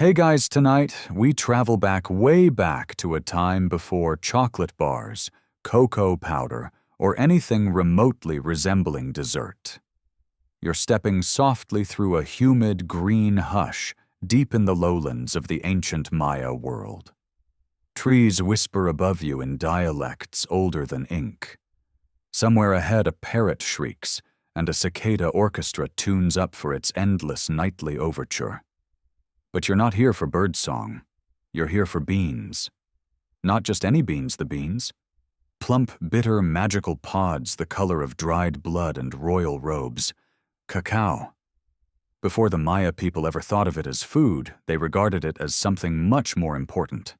Hey guys, tonight we travel way back to a time before chocolate bars, cocoa powder, or anything remotely resembling dessert. You're stepping softly through a humid green hush deep in the lowlands of the ancient Maya world. Trees whisper above you in dialects older than ink. Somewhere ahead a parrot shrieks, and a cicada orchestra tunes up for its endless nightly overture. But you're not here for birdsong. You're here for beans. Not just any beans, the beans. Plump, bitter, magical pods the color of dried blood and royal robes. Cacao. Before the Maya people ever thought of it as food, they regarded it as something much more important.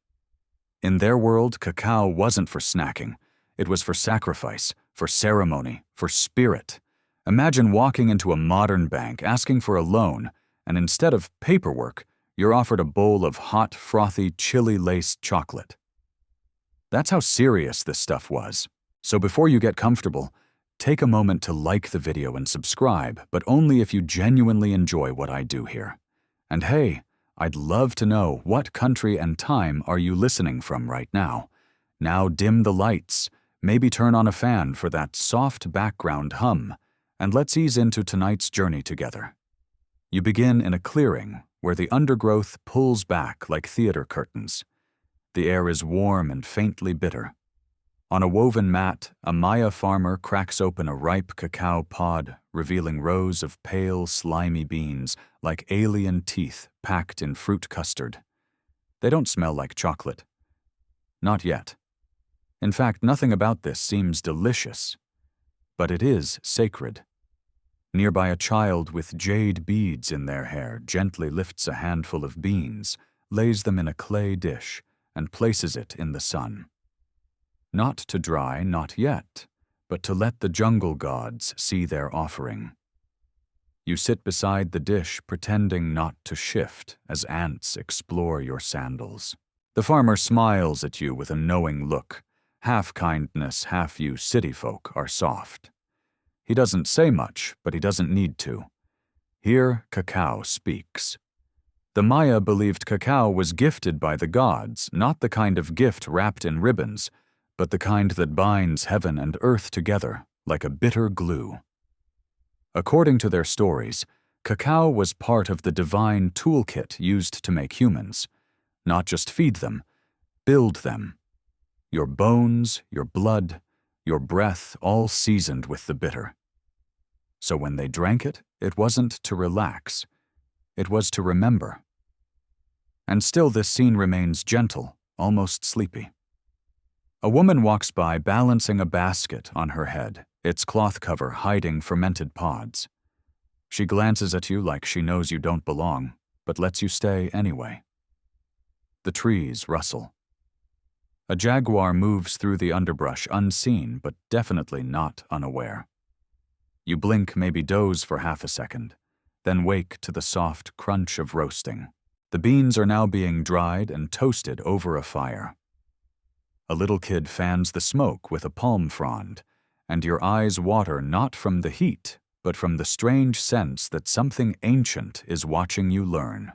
In their world, cacao wasn't for snacking. It was for sacrifice, for ceremony, for spirit. Imagine walking into a modern bank asking for a loan, and instead of paperwork, you're offered a bowl of hot, frothy, chili-laced chocolate. That's how serious this stuff was. So before you get comfortable, take a moment to like the video and subscribe, but only if you genuinely enjoy what I do here. And hey, I'd love to know what country and time are you listening from right now. Now dim the lights, maybe turn on a fan for that soft background hum, and let's ease into tonight's journey together. You begin in a clearing where the undergrowth pulls back like theater curtains. The air is warm and faintly bitter. On a woven mat, a Maya farmer cracks open a ripe cacao pod, revealing rows of pale, slimy beans like alien teeth packed in fruit custard. They don't smell like chocolate. Not yet. In fact, nothing about this seems delicious. But it is sacred. Nearby, a child with jade beads in their hair gently lifts a handful of beans, lays them in a clay dish, and places it in the sun. Not to dry, not yet, but to let the jungle gods see their offering. You sit beside the dish, pretending not to shift as ants explore your sandals. The farmer smiles at you with a knowing look. Half kindness, half you city folk are soft. He doesn't say much, but he doesn't need to. Here, cacao speaks. The Maya believed cacao was gifted by the gods, not the kind of gift wrapped in ribbons, but the kind that binds heaven and earth together like a bitter glue. According to their stories, cacao was part of the divine toolkit used to make humans. Not just feed them, build them. Your bones, your blood, your breath, all seasoned with the bitter. So when they drank it, it wasn't to relax. It was to remember. And still this scene remains gentle, almost sleepy. A woman walks by balancing a basket on her head, its cloth cover hiding fermented pods. She glances at you like she knows you don't belong, but lets you stay anyway. The trees rustle. A jaguar moves through the underbrush unseen, but definitely not unaware. You blink, maybe doze for half a second, then wake to the soft crunch of roasting. The beans are now being dried and toasted over a fire. A little kid fans the smoke with a palm frond, and your eyes water not from the heat, but from the strange sense that something ancient is watching you learn.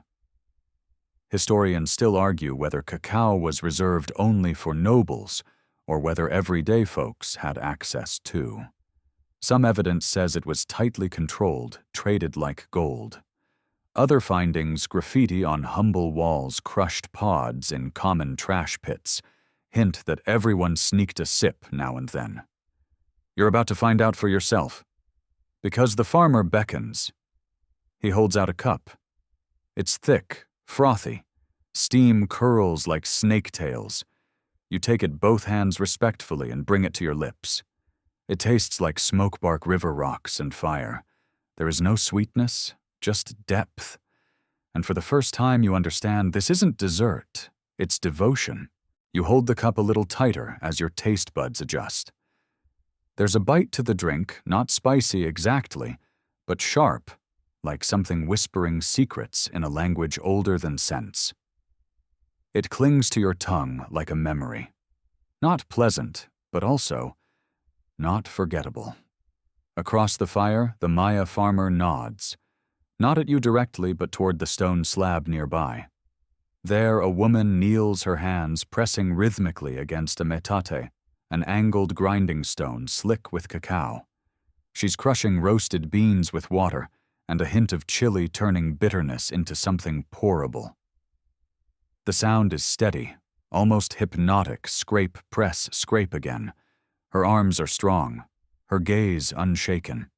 Historians still argue whether cacao was reserved only for nobles or whether everyday folks had access too. Some evidence says it was tightly controlled, traded like gold. Other findings, graffiti on humble walls, crushed pods in common trash pits, hint that everyone sneaked a sip now and then. You're about to find out for yourself. Because the farmer beckons. He holds out a cup. It's thick, frothy. Steam curls like snake tails. You take it both hands respectfully and bring it to your lips. It tastes like smoke-bark river rocks and fire. There is no sweetness, just depth. And for the first time you understand this isn't dessert, it's devotion. You hold the cup a little tighter as your taste buds adjust. There's a bite to the drink, not spicy exactly, but sharp, like something whispering secrets in a language older than sense. It clings to your tongue like a memory. Not pleasant, but also not forgettable. Across the fire, the Maya farmer nods, not at you directly but toward the stone slab nearby. There a woman kneels, her hands pressing rhythmically against a metate, an angled grinding stone slick with cacao. She's crushing roasted beans with water, and a hint of chili turning bitterness into something pourable. The sound is steady, almost hypnotic, scrape, press, scrape again. Her arms are strong, her gaze unshaken.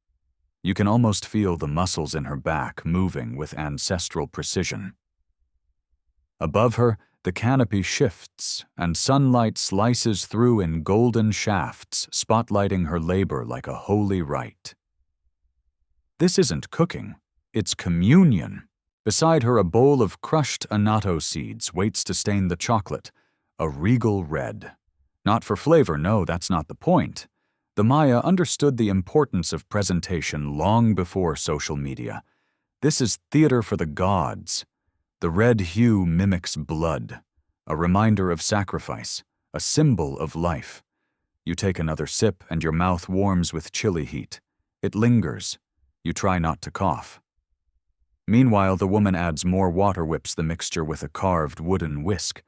You can almost feel the muscles in her back moving with ancestral precision. Above her, the canopy shifts, and sunlight slices through in golden shafts, spotlighting her labor like a holy rite. This isn't cooking, it's communion. Beside her, a bowl of crushed annatto seeds waits to stain the chocolate, a regal red. Not for flavor, no, that's not the point. The Maya understood the importance of presentation long before social media. This is theater for the gods. The red hue mimics blood, a reminder of sacrifice, a symbol of life. You take another sip and your mouth warms with chili heat. It lingers. You try not to cough. Meanwhile, the woman adds more water, whips the mixture with a carved wooden whisk,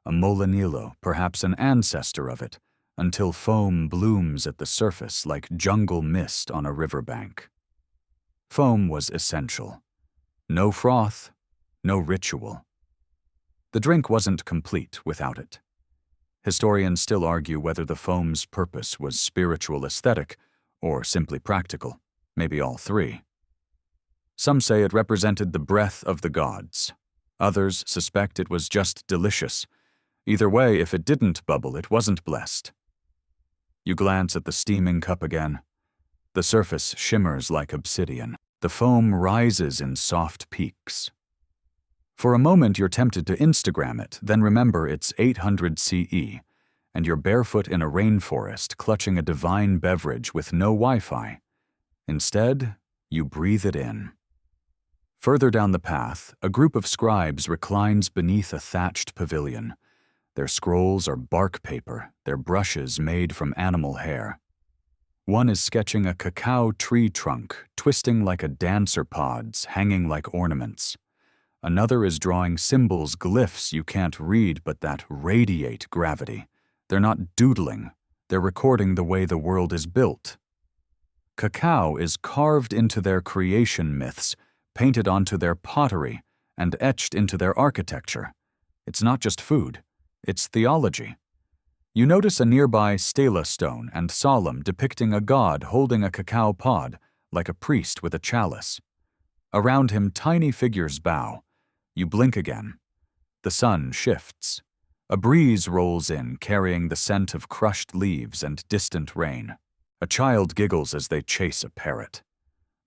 a molinillo, perhaps an ancestor of it, until foam blooms at the surface like jungle mist on a riverbank. Foam was essential. No froth, no ritual. The drink wasn't complete without it. Historians still argue whether the foam's purpose was spiritual aesthetic or simply practical, maybe all three. Some say it represented the breath of the gods. Others suspect it was just delicious. Either way, if it didn't bubble, it wasn't blessed. You glance at the steaming cup again. The surface shimmers like obsidian. The foam rises in soft peaks. For a moment, you're tempted to Instagram it, then remember it's 800 CE, and you're barefoot in a rainforest clutching a divine beverage with no Wi-Fi. Instead, you breathe it in. Further down the path, a group of scribes reclines beneath a thatched pavilion. Their scrolls are bark paper, their brushes made from animal hair. One is sketching a cacao tree trunk, twisting like a dancer pods, hanging like ornaments. Another is drawing symbols, glyphs you can't read but that radiate gravity. They're not doodling, they're recording the way the world is built. Cacao is carved into their creation myths, painted onto their pottery, and etched into their architecture. It's not just food, it's theology. You notice a nearby stela stone and solemn depicting a god holding a cacao pod, like a priest with a chalice. Around him, tiny figures bow. You blink again. The sun shifts. A breeze rolls in, carrying the scent of crushed leaves and distant rain. A child giggles as they chase a parrot.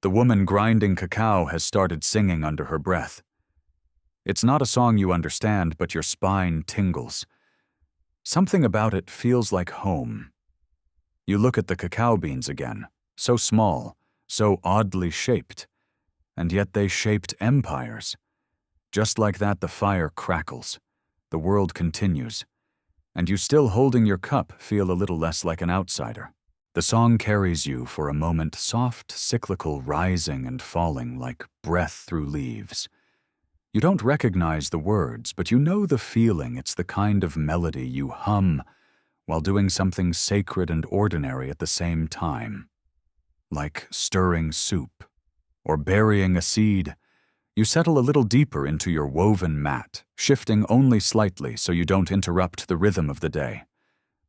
The woman grinding cacao has started singing under her breath. It's not a song you understand, but your spine tingles. Something about it feels like home. You look at the cacao beans again, so small, so oddly shaped, and yet they shaped empires. Just like that, the fire crackles. The world continues, and you, still holding your cup, feel a little less like an outsider. The song carries you for a moment, soft, cyclical, rising and falling like breath through leaves. You don't recognize the words, but you know the feeling. It's the kind of melody you hum while doing something sacred and ordinary at the same time. Like stirring soup or burying a seed. You settle a little deeper into your woven mat, shifting only slightly so you don't interrupt the rhythm of the day.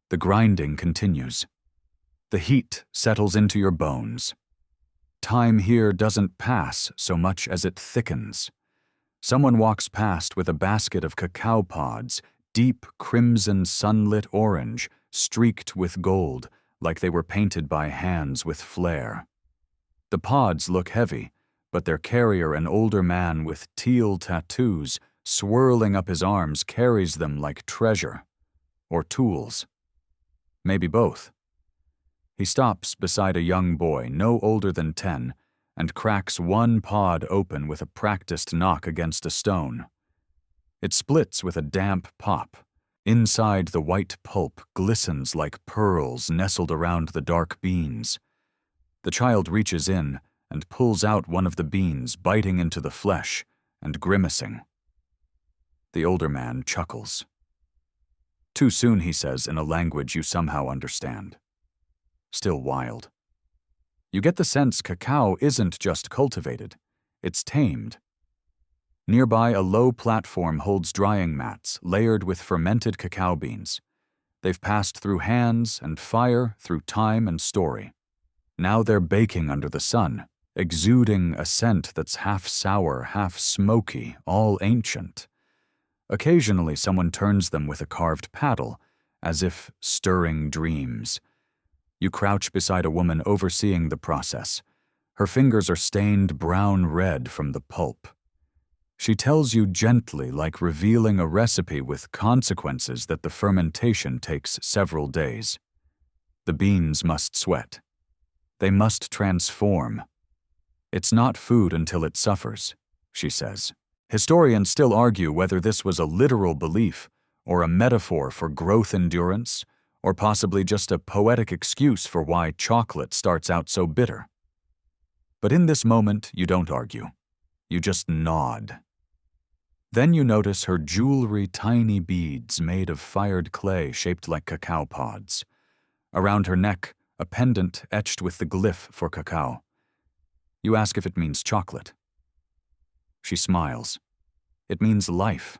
The grinding continues. The heat settles into your bones. Time here doesn't pass so much as it thickens. Someone walks past with a basket of cacao pods, deep crimson sunlit orange, streaked with gold, like they were painted by hands with flair. The pods look heavy, but their carrier, an older man with teal tattoos swirling up his arms, carries them like treasure or tools. Maybe both. He stops beside a young boy, no older than 10, and cracks one pod open with a practiced knock against a stone. It splits with a damp pop. Inside, the white pulp glistens like pearls nestled around the dark beans. The child reaches in and pulls out one of the beans, biting into the flesh and grimacing. The older man chuckles. Too soon, he says in a language you somehow understand. Still wild. You get the sense cacao isn't just cultivated, it's tamed. Nearby, a low platform holds drying mats layered with fermented cacao beans. They've passed through hands and fire, through time and story. Now they're baking under the sun, exuding a scent that's half sour, half smoky, all ancient. Occasionally, someone turns them with a carved paddle, as if stirring dreams. You crouch beside a woman overseeing the process. Her fingers are stained brown-red from the pulp. She tells you gently, like revealing a recipe with consequences, that the fermentation takes several days. The beans must sweat. They must transform. It's not food until it suffers, she says. Historians still argue whether this was a literal belief or a metaphor for growth endurance, or possibly just a poetic excuse for why chocolate starts out so bitter. But in this moment, you don't argue. You just nod. Then you notice her jewelry tiny beads made of fired clay shaped like cacao pods. Around her neck, a pendant etched with the glyph for cacao. You ask if it means chocolate. She smiles. It means life.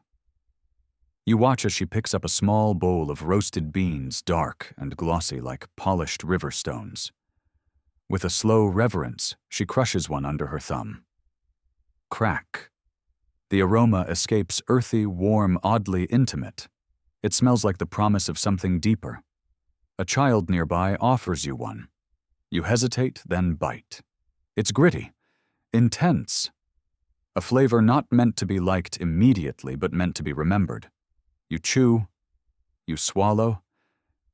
You watch as she picks up a small bowl of roasted beans, dark and glossy like polished river stones. With a slow reverence, she crushes one under her thumb. Crack. The aroma escapes earthy, warm, oddly intimate. It smells like the promise of something deeper. A child nearby offers you one. You hesitate, then bite. It's gritty, intense. A flavor not meant to be liked immediately, but meant to be remembered. You chew, you swallow,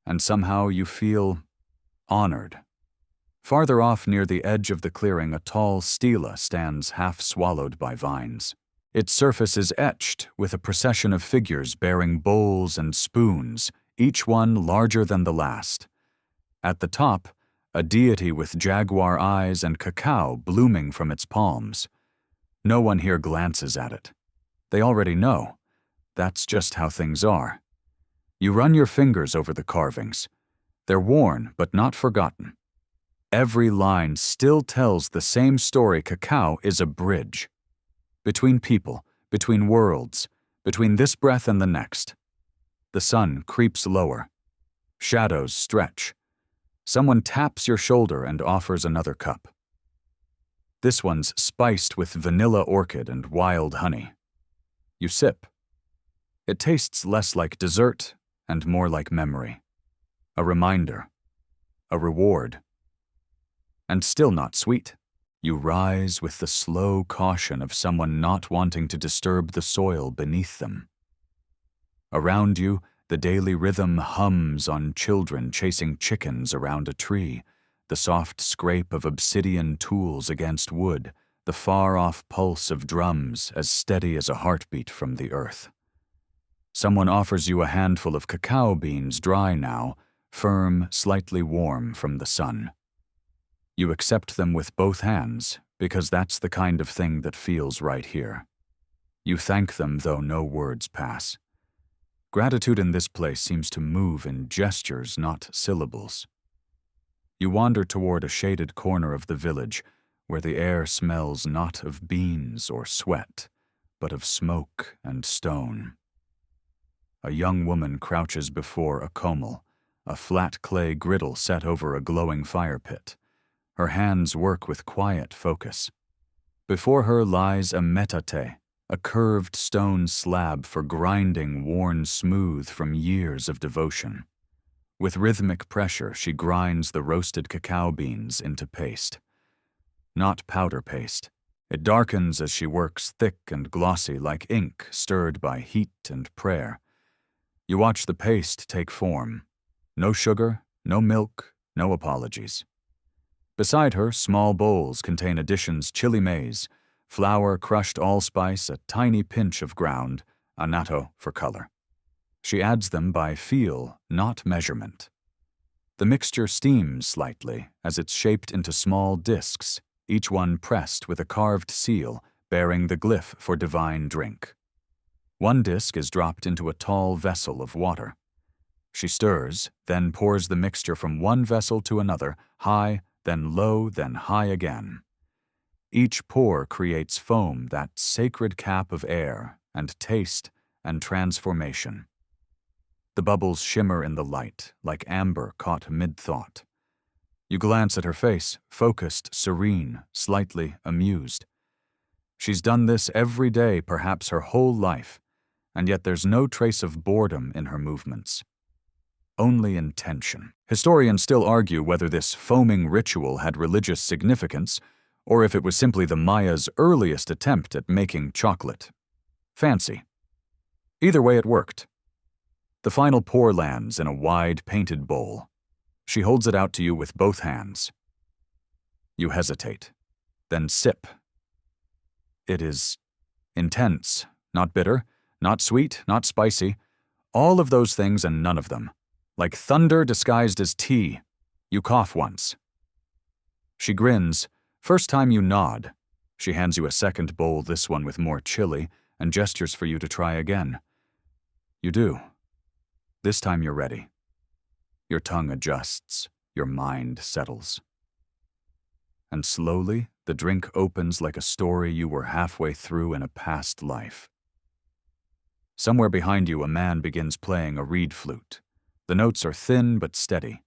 and somehow you feel honored. Farther off near the edge of the clearing, a tall stela stands half swallowed by vines. Its surface is etched with a procession of figures bearing bowls and spoons, each one larger than the last. At the top, a deity with jaguar eyes and cacao blooming from its palms. No one here glances at it. They already know. That's just how things are. You run your fingers over the carvings. They're worn, but not forgotten. Every line still tells the same story. Cacao is a bridge. Between people, between worlds, between this breath and the next. The sun creeps lower. Shadows stretch. Someone taps your shoulder and offers another cup. This one's spiced with vanilla orchid and wild honey. You sip. It tastes less like dessert and more like memory. A reminder. A reward. And still not sweet. You rise with the slow caution of someone not wanting to disturb the soil beneath them. Around you, the daily rhythm hums on children chasing chickens around a tree, the soft scrape of obsidian tools against wood, the far-off pulse of drums as steady as a heartbeat from the earth. Someone offers you a handful of cacao beans, dry now, firm, slightly warm from the sun. You accept them with both hands, because that's the kind of thing that feels right here. You thank them, though no words pass. Gratitude in this place seems to move in gestures, not syllables. You wander toward a shaded corner of the village, where the air smells not of beans or sweat, but of smoke and stone. A young woman crouches before a komel, a flat clay griddle set over a glowing fire pit. Her hands work with quiet focus. Before her lies a metate, a curved stone slab for grinding worn smooth from years of devotion. With rhythmic pressure, she grinds the roasted cacao beans into paste. Not powder paste. It darkens as she works, thick and glossy like ink stirred by heat and prayer. You watch the paste take form. No sugar, no milk, no apologies. Beside her, small bowls contain additions: chili maize, flour, crushed allspice, a tiny pinch of ground, annatto for color. She adds them by feel, not measurement. The mixture steams slightly as it's shaped into small discs, each one pressed with a carved seal bearing the glyph for divine drink. One disc is dropped into a tall vessel of water. She stirs, then pours the mixture from one vessel to another, high, then low, then high again. Each pour creates foam, that sacred cap of air, and taste, and transformation. The bubbles shimmer in the light, like amber caught mid-thought. You glance at her face, focused, serene, slightly amused. She's done this every day, perhaps her whole life, and yet there's no trace of boredom in her movements. Only intention. Historians still argue whether this foaming ritual had religious significance, or if it was simply the Mayas' earliest attempt at making chocolate. Fancy. Either way, it worked. The final pour lands in a wide, painted bowl. She holds it out to you with both hands. You hesitate, then sip. It is intense, not bitter, not sweet, not spicy, all of those things and none of them. Like thunder disguised as tea. You cough once. She grins. First time you nod. She hands you a second bowl, this one with more chili, and gestures for you to try again. You do. This time you're ready. Your tongue adjusts. Your mind settles. And slowly, the drink opens like a story you were halfway through in a past life. Somewhere behind you, a man begins playing a reed flute. The notes are thin but steady.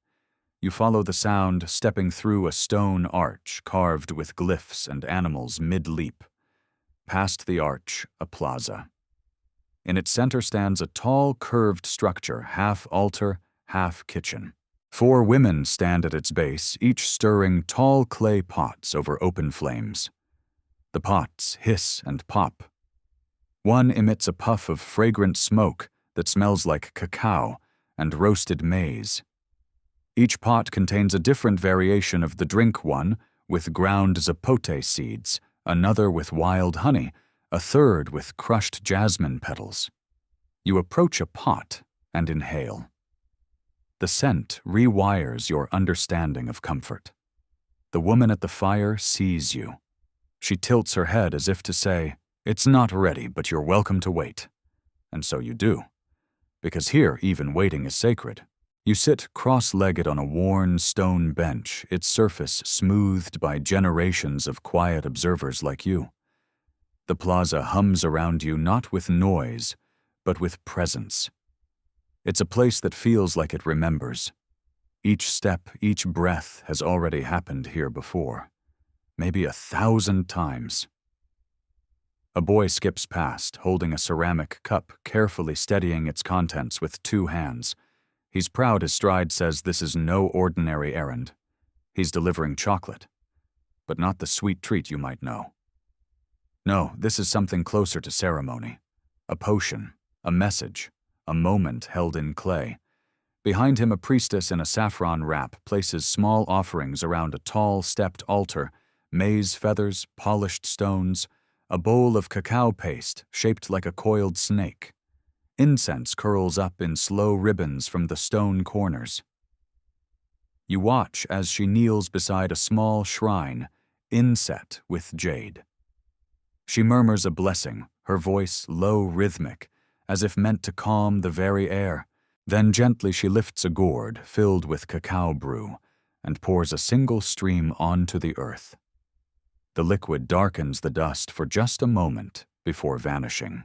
You follow the sound, stepping through a stone arch carved with glyphs and animals mid-leap. Past the arch, a plaza. In its center stands a tall, curved structure, half altar, half kitchen. 4 women stand at its base, each stirring tall clay pots over open flames. The pots hiss and pop. One emits a puff of fragrant smoke that smells like cacao and roasted maize. Each pot contains a different variation of the drink, one with ground zapote seeds, another with wild honey, a third with crushed jasmine petals. You approach a pot and inhale. The scent rewires your understanding of comfort. The woman at the fire sees you. She tilts her head as if to say, "It's not ready, but you're welcome to wait." And so you do. Because here, even waiting is sacred. You sit cross-legged on a worn stone bench, its surface smoothed by generations of quiet observers like you. The plaza hums around you not with noise, but with presence. It's a place that feels like it remembers. Each step, each breath has already happened here before. Maybe 1,000 times. A boy skips past, holding a ceramic cup, carefully steadying its contents with 2 hands. He's proud his stride says this is no ordinary errand. He's delivering chocolate, but not the sweet treat you might know. No, this is something closer to ceremony. A potion, a message, a moment held in clay. Behind him, a priestess in a saffron wrap places small offerings around a tall, stepped altar, maize feathers, polished stones, a bowl of cacao paste shaped like a coiled snake. Incense curls up in slow ribbons from the stone corners. You watch as she kneels beside a small shrine, inset with jade. She murmurs a blessing, her voice low rhythmic, as if meant to calm the very air. Then gently she lifts a gourd filled with cacao brew and pours a single stream onto the earth. The liquid darkens the dust for just a moment before vanishing.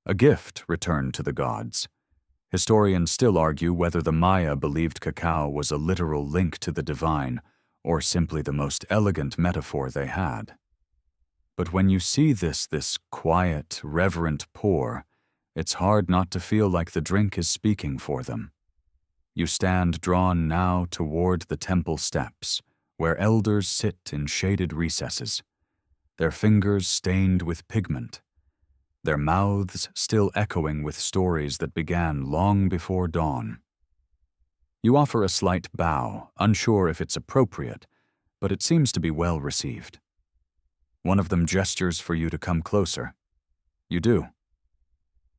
A gift returned to the gods. Historians still argue whether the Maya believed cacao was a literal link to the divine or simply the most elegant metaphor they had. But when you see this quiet, reverent pour, it's hard not to feel like the drink is speaking for them. You stand drawn now toward the temple steps, where elders sit in shaded recesses, their fingers stained with pigment, their mouths still echoing with stories that began long before dawn. You offer a slight bow, unsure if it's appropriate, but it seems to be well received. One of them gestures for you to come closer. You do.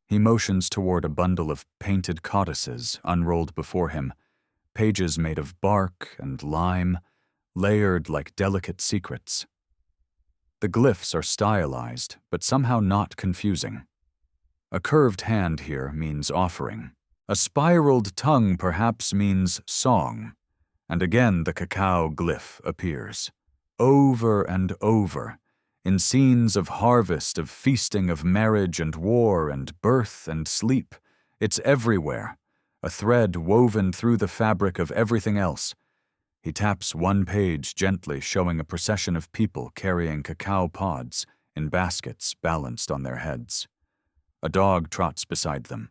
He motions toward a bundle of painted codices unrolled before him, pages made of bark and lime, layered like delicate secrets. The glyphs are stylized, but somehow not confusing. A curved hand here means offering. A spiraled tongue perhaps means song. And again the cacao glyph appears. Over and over, in scenes of harvest, of feasting, of marriage and war and birth and sleep. It's everywhere, a thread woven through the fabric of everything else. He taps one page gently, showing a procession of people carrying cacao pods in baskets balanced on their heads. A dog trots beside them.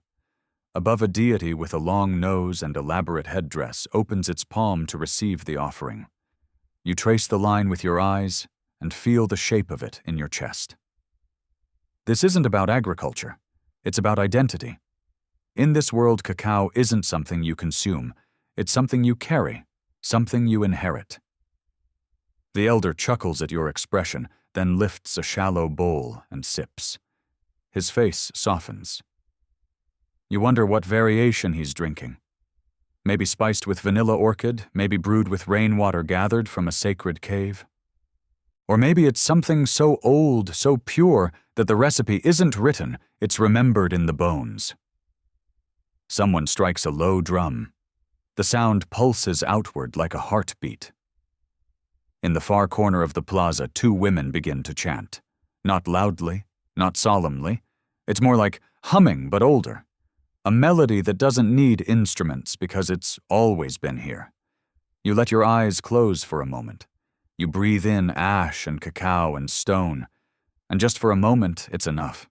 Above, a deity with a long nose and elaborate headdress opens its palm to receive the offering. You trace the line with your eyes and feel the shape of it in your chest. This isn't about agriculture. It's about identity. In this world, cacao isn't something you consume. It's something you carry, something you inherit. The elder chuckles at your expression, then lifts a shallow bowl and sips. His face softens. You wonder what variation he's drinking. Maybe spiced with vanilla orchid, maybe brewed with rainwater gathered from a sacred cave. Or maybe it's something so old, so pure, that the recipe isn't written, it's remembered in the bones. Someone strikes a low drum. The sound pulses outward like a heartbeat. In the far corner of the plaza, two women begin to chant. Not loudly, not solemnly. It's more like humming, but older. A melody that doesn't need instruments because it's always been here. You let your eyes close for a moment. You breathe in ash and cacao and stone, and just for a moment it's enough.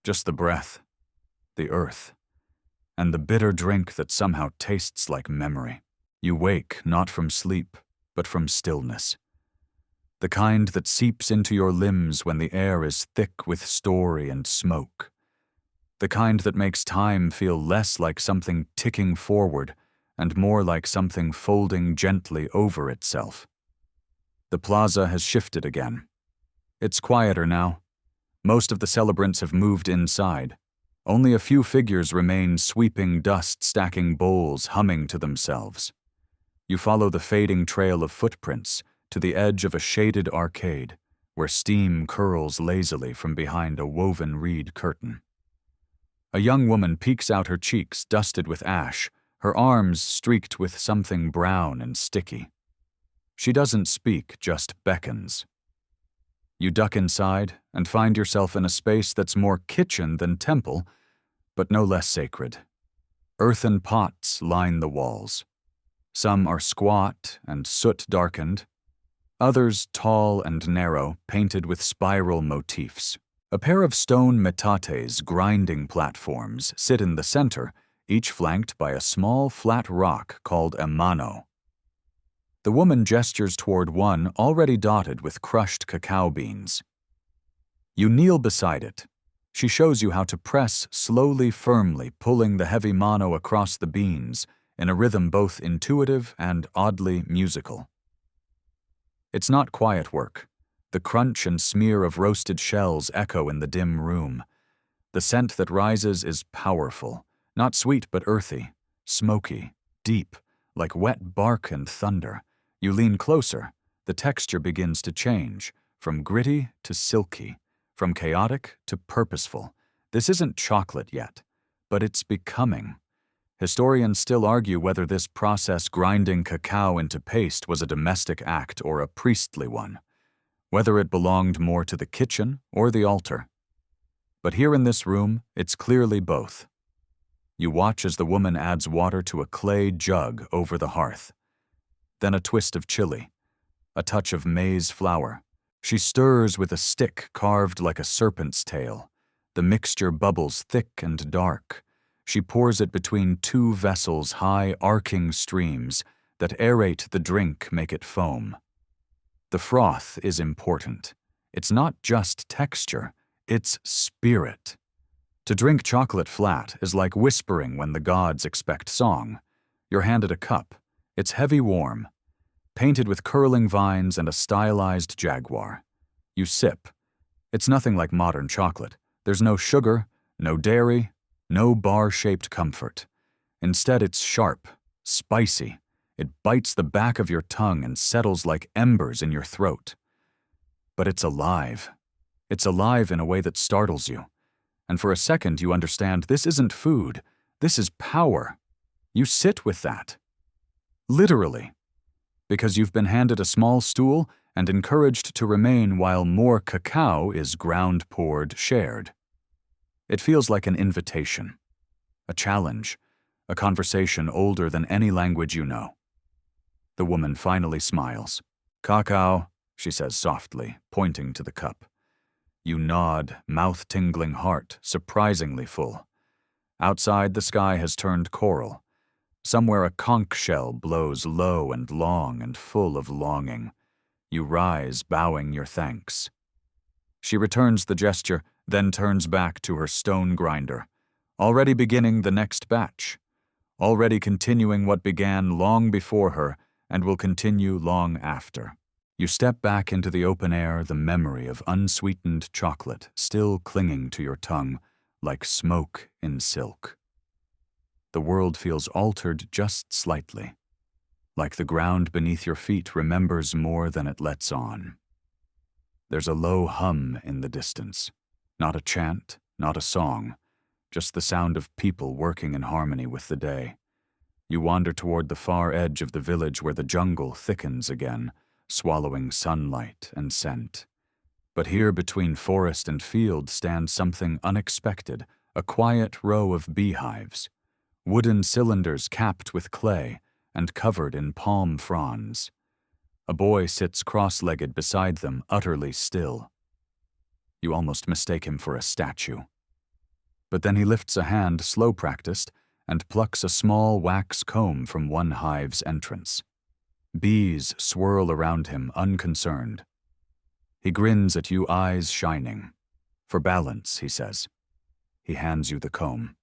Just the breath, the earth, and the bitter drink that somehow tastes like memory. You wake not from sleep, but from stillness. The kind that seeps into your limbs when the air is thick with story and smoke. The kind that makes time feel less like something ticking forward and more like something folding gently over itself. The plaza has shifted again. It's quieter now. Most of the celebrants have moved inside. Only a few figures remain sweeping dust, stacking bowls, humming to themselves. You follow the fading trail of footprints to the edge of a shaded arcade where steam curls lazily from behind a woven reed curtain. A young woman peeks out, her cheeks dusted with ash, her arms streaked with something brown and sticky. She doesn't speak, just beckons. You duck inside and find yourself in a space that's more kitchen than temple, but no less sacred. Earthen pots line the walls. Some are squat and soot-darkened, others tall and narrow, painted with spiral motifs. A pair of stone metates, grinding platforms, sit in the center, each flanked by a small flat rock called a mano. The woman gestures toward one already dotted with crushed cacao beans. You kneel beside it. She shows you how to press slowly, firmly, pulling the heavy mano across the beans in a rhythm both intuitive and oddly musical. It's not quiet work. The crunch and smear of roasted shells echo in the dim room. The scent that rises is powerful, not sweet but earthy, smoky, deep, like wet bark and thunder. You lean closer. The texture begins to change, from gritty to silky, from chaotic to purposeful. This isn't chocolate yet, but it's becoming. Historians still argue whether this process grinding cacao into paste was a domestic act or a priestly one, whether it belonged more to the kitchen or the altar. But here in this room, it's clearly both. You watch as the woman adds water to a clay jug over the hearth. Then a twist of chili, a touch of maize flour. She stirs with a stick carved like a serpent's tail. The mixture bubbles thick and dark. She pours it between two vessels, high, arcing streams that aerate the drink, make it foam. The froth is important. It's not just texture, it's spirit. To drink chocolate flat is like whispering when the gods expect song. You're handed a cup. It's heavy warm, painted with curling vines and a stylized jaguar. You sip. It's nothing like modern chocolate. There's no sugar, no dairy, no bar-shaped comfort. Instead, it's sharp, spicy. It bites the back of your tongue and settles like embers in your throat. But it's alive. It's alive in a way that startles you. And for a second you understand this isn't food, this is power. You sit with that. Literally. Because you've been handed a small stool and encouraged to remain while more cacao is ground-poured, shared. It feels like an invitation, a challenge, a conversation older than any language you know. The woman finally smiles. "Cacao," she says softly, pointing to the cup. You nod, mouth-tingling heart, surprisingly full. Outside, the sky has turned coral. Somewhere a conch shell blows low and long and full of longing. You rise, bowing your thanks. She returns the gesture, then turns back to her stone grinder, already beginning the next batch, already continuing what began long before her and will continue long after. You step back into the open air, the memory of unsweetened chocolate still clinging to your tongue like smoke in silk. The world feels altered just slightly, like the ground beneath your feet remembers more than it lets on. There's a low hum in the distance, not a chant, not a song, just the sound of people working in harmony with the day. You wander toward the far edge of the village where the jungle thickens again, swallowing sunlight and scent. But here between forest and field stands something unexpected, a quiet row of beehives, wooden cylinders capped with clay and covered in palm fronds. A boy sits cross-legged beside them, utterly still. You almost mistake him for a statue. But then he lifts a hand, slow-practiced, and plucks a small wax comb from one hive's entrance. Bees swirl around him, unconcerned. He grins at you, eyes shining. "For balance," he says. He hands you the comb.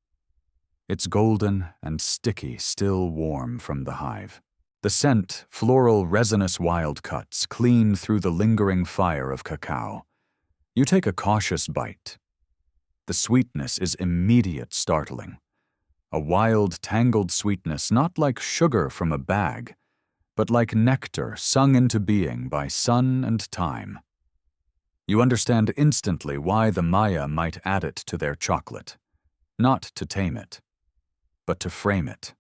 It's golden and sticky, still warm from the hive. The scent, floral, resinous wild cuts, clean through the lingering fire of cacao. You take a cautious bite. The sweetness is immediate, startling. A wild, tangled sweetness, not like sugar from a bag, but like nectar sung into being by sun and time. You understand instantly why the Maya might add it to their chocolate. Not to tame it, but to frame it.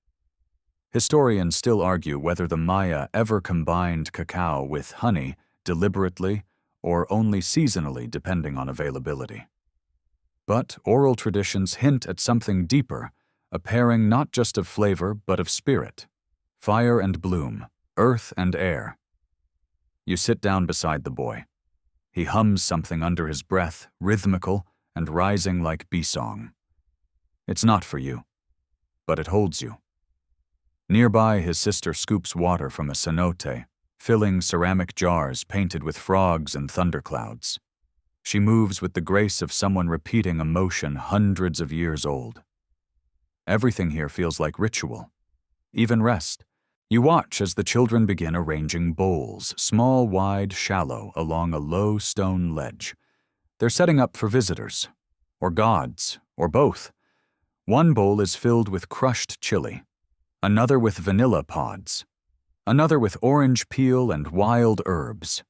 Historians still argue whether the Maya ever combined cacao with honey deliberately or only seasonally, depending on availability. But oral traditions hint at something deeper, a pairing not just of flavor but of spirit, fire and bloom, earth and air. You sit down beside the boy. He hums something under his breath, rhythmical and rising like bee song. It's not for you, but it holds you. Nearby, his sister scoops water from a cenote, filling ceramic jars painted with frogs and thunderclouds. She moves with the grace of someone repeating a motion hundreds of years old. Everything here feels like ritual, even rest. You watch as the children begin arranging bowls, small, wide, shallow, along a low stone ledge. They're setting up for visitors, or gods, or both. One bowl is filled with crushed chili, another with vanilla pods, another with orange peel and wild herbs.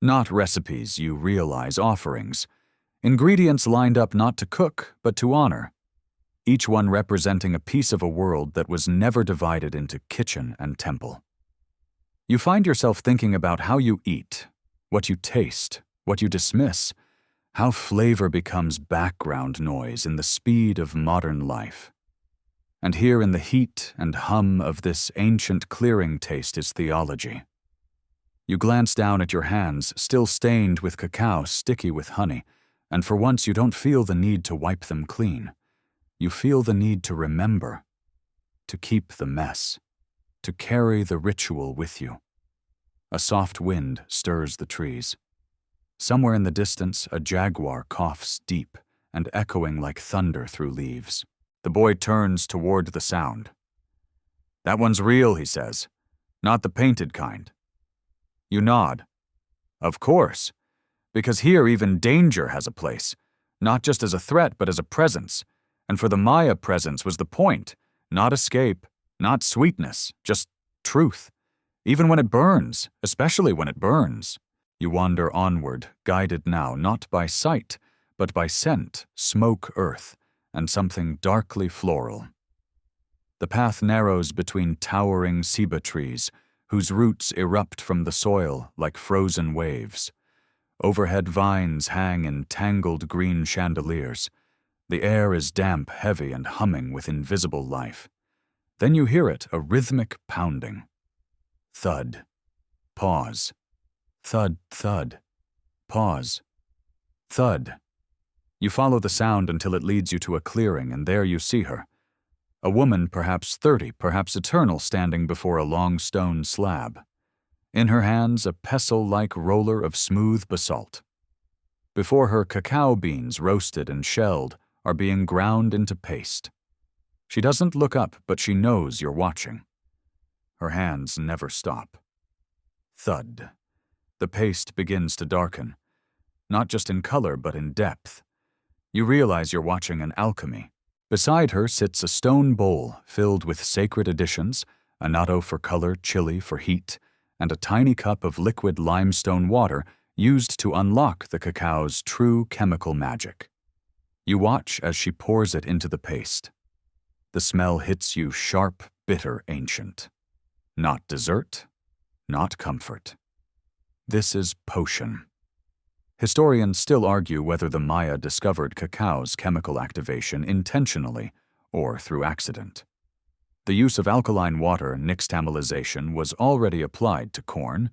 Not recipes, you realize, offerings. Ingredients lined up not to cook, but to honor. Each one representing a piece of a world that was never divided into kitchen and temple. You find yourself thinking about how you eat, what you taste, what you dismiss, how flavor becomes background noise in the speed of modern life. And here in the heat and hum of this ancient clearing taste is theology. You glance down at your hands, still stained with cacao, sticky with honey, and for once you don't feel the need to wipe them clean. You feel the need to remember, to keep the mess, to carry the ritual with you. A soft wind stirs the trees. Somewhere in the distance, a jaguar coughs deep and echoing like thunder through leaves. The boy turns toward the sound. "That one's real," he says. "Not the painted kind." You nod. Of course, because here even danger has a place, not just as a threat but as a presence. And for the Maya, presence was the point, not escape, not sweetness, just truth. Even when it burns, especially when it burns. You wander onward, guided now not by sight, but by scent, smoke earth, and something darkly floral. The path narrows between towering ceiba trees, whose roots erupt from the soil like frozen waves. Overhead vines hang in tangled green chandeliers. The air is damp, heavy, and humming with invisible life. Then you hear it, a rhythmic pounding. Thud. Pause. Thud, thud. Pause. Thud. You follow the sound until it leads you to a clearing, and there you see her. A woman, perhaps 30, perhaps eternal, standing before a long stone slab. In her hands, a pestle-like roller of smooth basalt. Before her, cacao beans, roasted and shelled, are being ground into paste. She doesn't look up, but she knows you're watching. Her hands never stop. Thud. The paste begins to darken, not just in color, but in depth. You realize you're watching an alchemy. Beside her sits a stone bowl filled with sacred additions, annatto for color, chili for heat, and a tiny cup of liquid limestone water used to unlock the cacao's true chemical magic. You watch as she pours it into the paste. The smell hits you sharp, bitter, ancient. Not dessert, not comfort. This is potion. Historians still argue whether the Maya discovered cacao's chemical activation intentionally or through accident. The use of alkaline water nixtamalization was already applied to corn,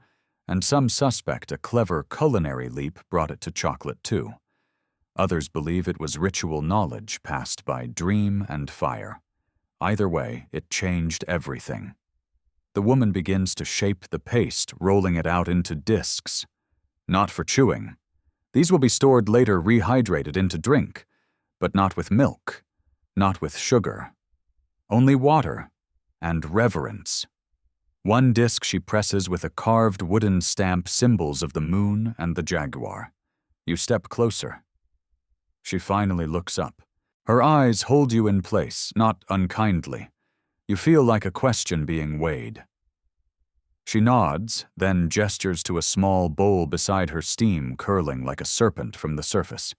and some suspect a clever culinary leap brought it to chocolate too. Others believe it was ritual knowledge passed by dream and fire. Either way, it changed everything. The woman begins to shape the paste, rolling it out into discs. Not for chewing. These will be stored later rehydrated into drink, but not with milk, not with sugar. Only water and reverence. One disc she presses with a carved wooden stamp, symbols of the moon and the jaguar. You step closer. She finally looks up. Her eyes hold you in place, not unkindly. You feel like a question being weighed. She nods, then gestures to a small bowl beside her, steam curling like a serpent from the surface.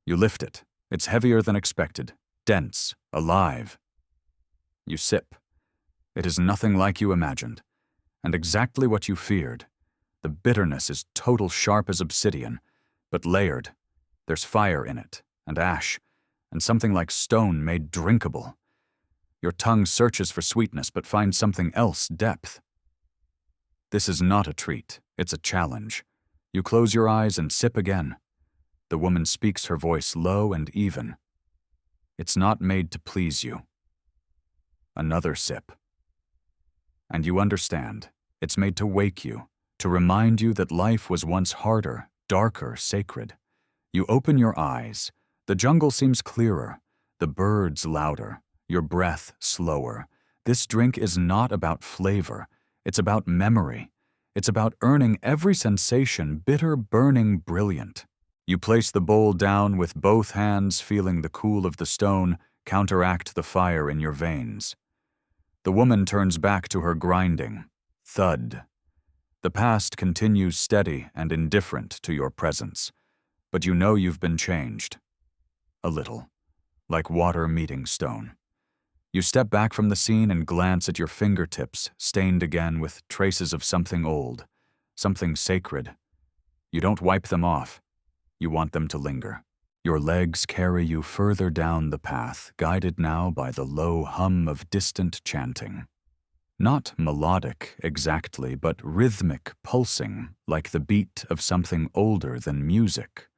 You lift it. It's heavier than expected, dense, alive. You sip. It is nothing like you imagined, and exactly what you feared. The bitterness is total, sharp as obsidian, but layered. There's fire in it, and ash, and something like stone made drinkable. Your tongue searches for sweetness, but finds something else, depth. This is not a treat, it's a challenge. You close your eyes and sip again. The woman speaks, her voice low and even. It's not made to please you. Another sip. And you understand, it's made to wake you, to remind you that life was once harder, darker, sacred. You open your eyes. The jungle seems clearer, the birds louder, your breath slower. This drink is not about flavor. It's about memory. It's about earning every sensation, bitter, burning, brilliant. You place the bowl down with both hands, feeling the cool of the stone counteract the fire in your veins. The woman turns back to her grinding. Thud. The past continues steady and indifferent to your presence, but you know you've been changed. A little, like water meeting stone. You step back from the scene and glance at your fingertips, stained again with traces of something old, something sacred. You don't wipe them off. You want them to linger. Your legs carry you further down the path, guided now by the low hum of distant chanting. Not melodic exactly, but rhythmic, pulsing, like the beat of something older than music.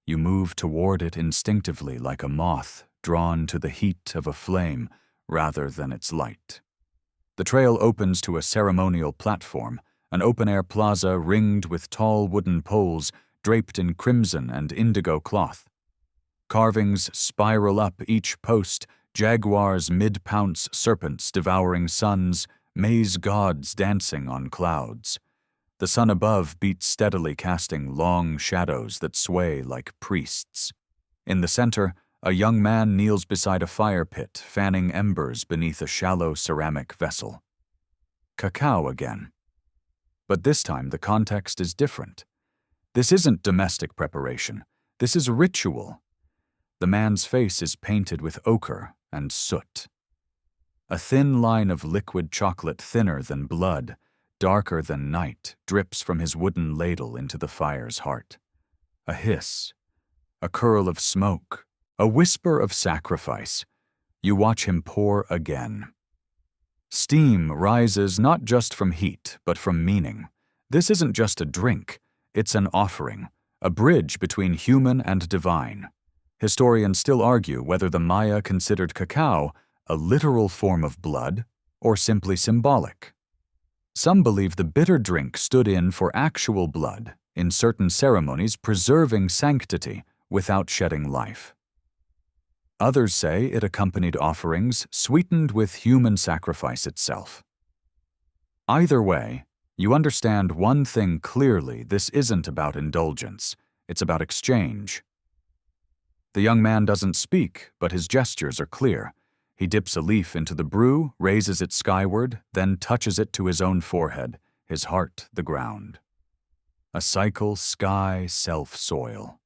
You move toward it instinctively, like a moth drawn to the heat of a flame rather than its light. The trail opens to a ceremonial platform, an open-air plaza ringed with tall wooden poles draped in crimson and indigo cloth. Carvings spiral up each post, jaguars mid-pounce, serpents devouring suns, maize gods dancing on clouds. The sun above beats steadily, casting long shadows that sway like priests. In the center, a young man kneels beside a fire pit, fanning embers beneath a shallow ceramic vessel. Cacao again. But this time the context is different. This isn't domestic preparation. This is ritual. The man's face is painted with ochre and soot. A thin line of liquid chocolate thinner than blood, darker than night, drips from his wooden ladle into the fire's heart. A hiss, a curl of smoke, a whisper of sacrifice. You watch him pour again. Steam rises not just from heat, but from meaning. This isn't just a drink, it's an offering, a bridge between human and divine. Historians still argue whether the Maya considered cacao a literal form of blood or simply symbolic. Some believe the bitter drink stood in for actual blood, in certain ceremonies preserving sanctity without shedding life. Others say it accompanied offerings sweetened with human sacrifice itself. Either way, you understand one thing clearly: this isn't about indulgence, it's about exchange. The young man doesn't speak, but his gestures are clear. He dips a leaf into the brew, raises it skyward, then touches it to his own forehead, his heart the ground. A cycle, sky, self, soil.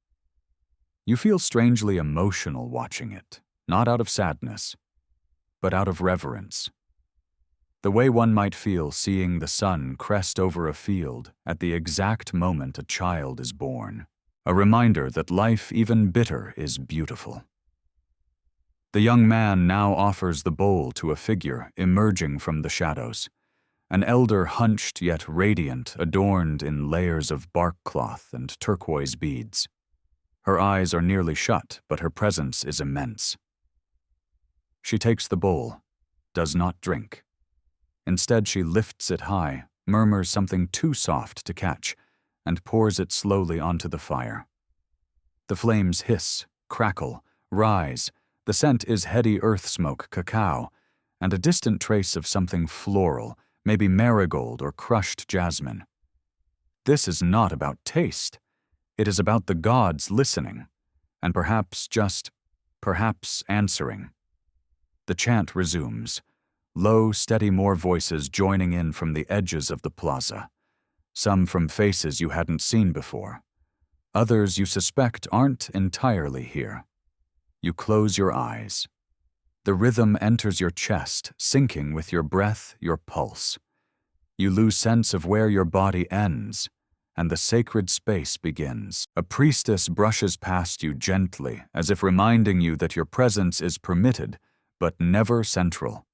You feel strangely emotional watching it, not out of sadness, but out of reverence. The way one might feel seeing the sun crest over a field at the exact moment a child is born, a reminder that life, even bitter, is beautiful. The young man now offers the bowl to a figure emerging from the shadows, an elder hunched yet radiant, adorned in layers of bark cloth and turquoise beads. Her eyes are nearly shut, but her presence is immense. She takes the bowl, does not drink. Instead, she lifts it high, murmurs something too soft to catch, and pours it slowly onto the fire. The flames hiss, crackle, rise. The scent is heady earth smoke, cacao, and a distant trace of something floral, maybe marigold or crushed jasmine. This is not about taste. It is about the gods listening, and perhaps answering. The chant resumes, low, steady, more voices joining in from the edges of the plaza, some from faces you hadn't seen before. Others you suspect aren't entirely here. You close your eyes. The rhythm enters your chest, syncing with your breath, your pulse. You lose sense of where your body ends, and the sacred space begins. A priestess brushes past you gently, as if reminding you that your presence is permitted, but never central.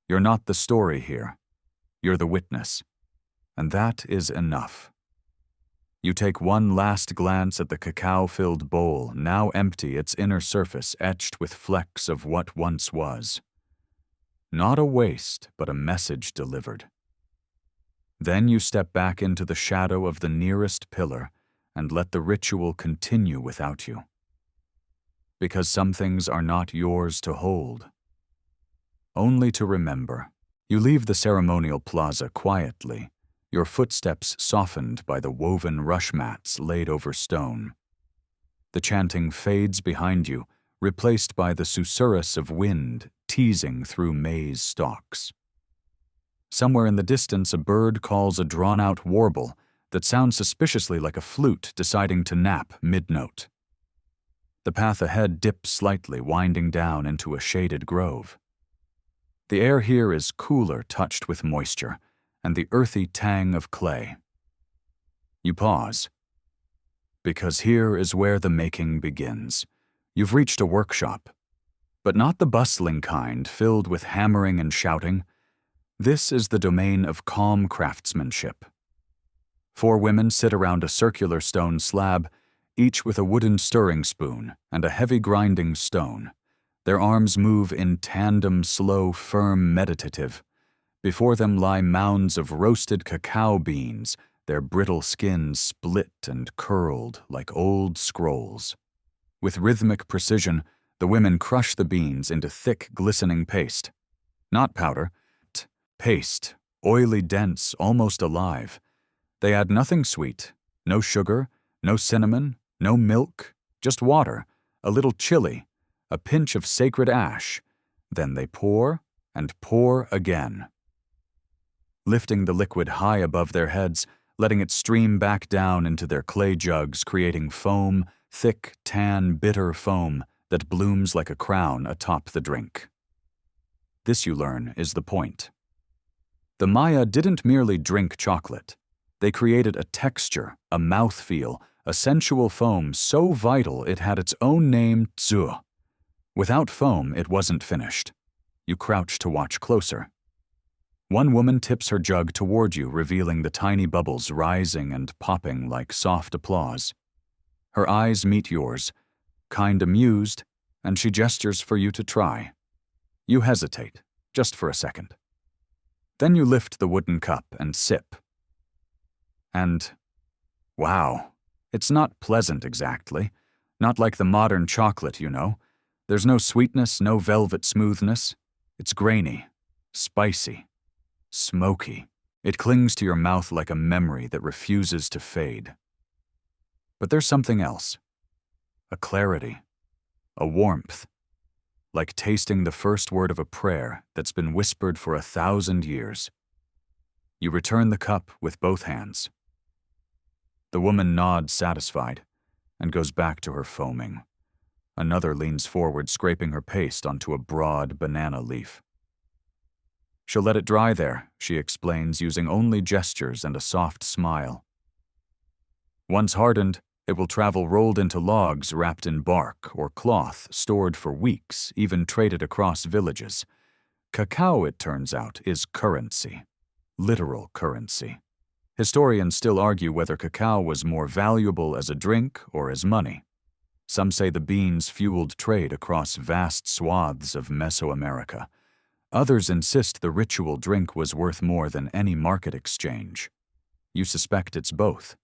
You're not the story here. You're the witness. And that is enough. You take one last glance at the cacao-filled bowl, now empty, its inner surface etched with flecks of what once was. Not a waste, but a message delivered. Then you step back into the shadow of the nearest pillar and let the ritual continue without you. Because some things are not yours to hold, only to remember. You leave the ceremonial plaza quietly, your footsteps softened by the woven rush mats laid over stone. The chanting fades behind you, replaced by the susurrus of wind teasing through maize stalks. Somewhere in the distance, a bird calls a drawn-out warble that sounds suspiciously like a flute deciding to nap mid-note. The path ahead dips slightly, winding down into a shaded grove. The air here is cooler, touched with moisture, and the earthy tang of clay. You pause, because here is where the making begins. You've reached a workshop, but not the bustling kind filled with hammering and shouting. This is the domain of calm craftsmanship. 4 women sit around a circular stone slab, each with a wooden stirring spoon and a heavy grinding stone. Their arms move in tandem, slow, firm, meditative. Before them lie mounds of roasted cacao beans, their brittle skins split and curled like old scrolls. With rhythmic precision, the women crush the beans into thick, glistening paste. Not powder, paste, oily, dense, almost alive. They add nothing sweet, no sugar, no cinnamon, no milk, just water, a little chili, a pinch of sacred ash. Then they pour and pour again. Lifting the liquid high above their heads, letting it stream back down into their clay jugs, creating foam, thick, tan, bitter foam that blooms like a crown atop the drink. This, you learn, is the point. The Maya didn't merely drink chocolate. They created a texture, a mouthfeel, a sensual foam so vital it had its own name, tzu. Without foam, it wasn't finished. You crouch to watch closer. One woman tips her jug toward you, revealing the tiny bubbles rising and popping like soft applause. Her eyes meet yours, kind amused, and she gestures for you to try. You hesitate, just for a second. Then you lift the wooden cup and sip. And, wow, it's not pleasant exactly. Not like the modern chocolate, you know. There's no sweetness, no velvet smoothness. It's grainy, spicy, smoky. It clings to your mouth like a memory that refuses to fade. But there's something else. A clarity, a warmth, like tasting the first word of a prayer that's been whispered for 1,000 years. You return the cup with both hands. The woman nods satisfied and goes back to her foaming. Another leans forward, scraping her paste onto a broad banana leaf. She'll let it dry there, she explains, using only gestures and a soft smile. Once hardened, it will travel rolled into logs wrapped in bark or cloth, stored for weeks, even traded across villages. Cacao, it turns out, is currency. Literal currency. Historians still argue whether cacao was more valuable as a drink or as money. Some say the beans fueled trade across vast swaths of Mesoamerica. Others insist the ritual drink was worth more than any market exchange. You suspect it's both.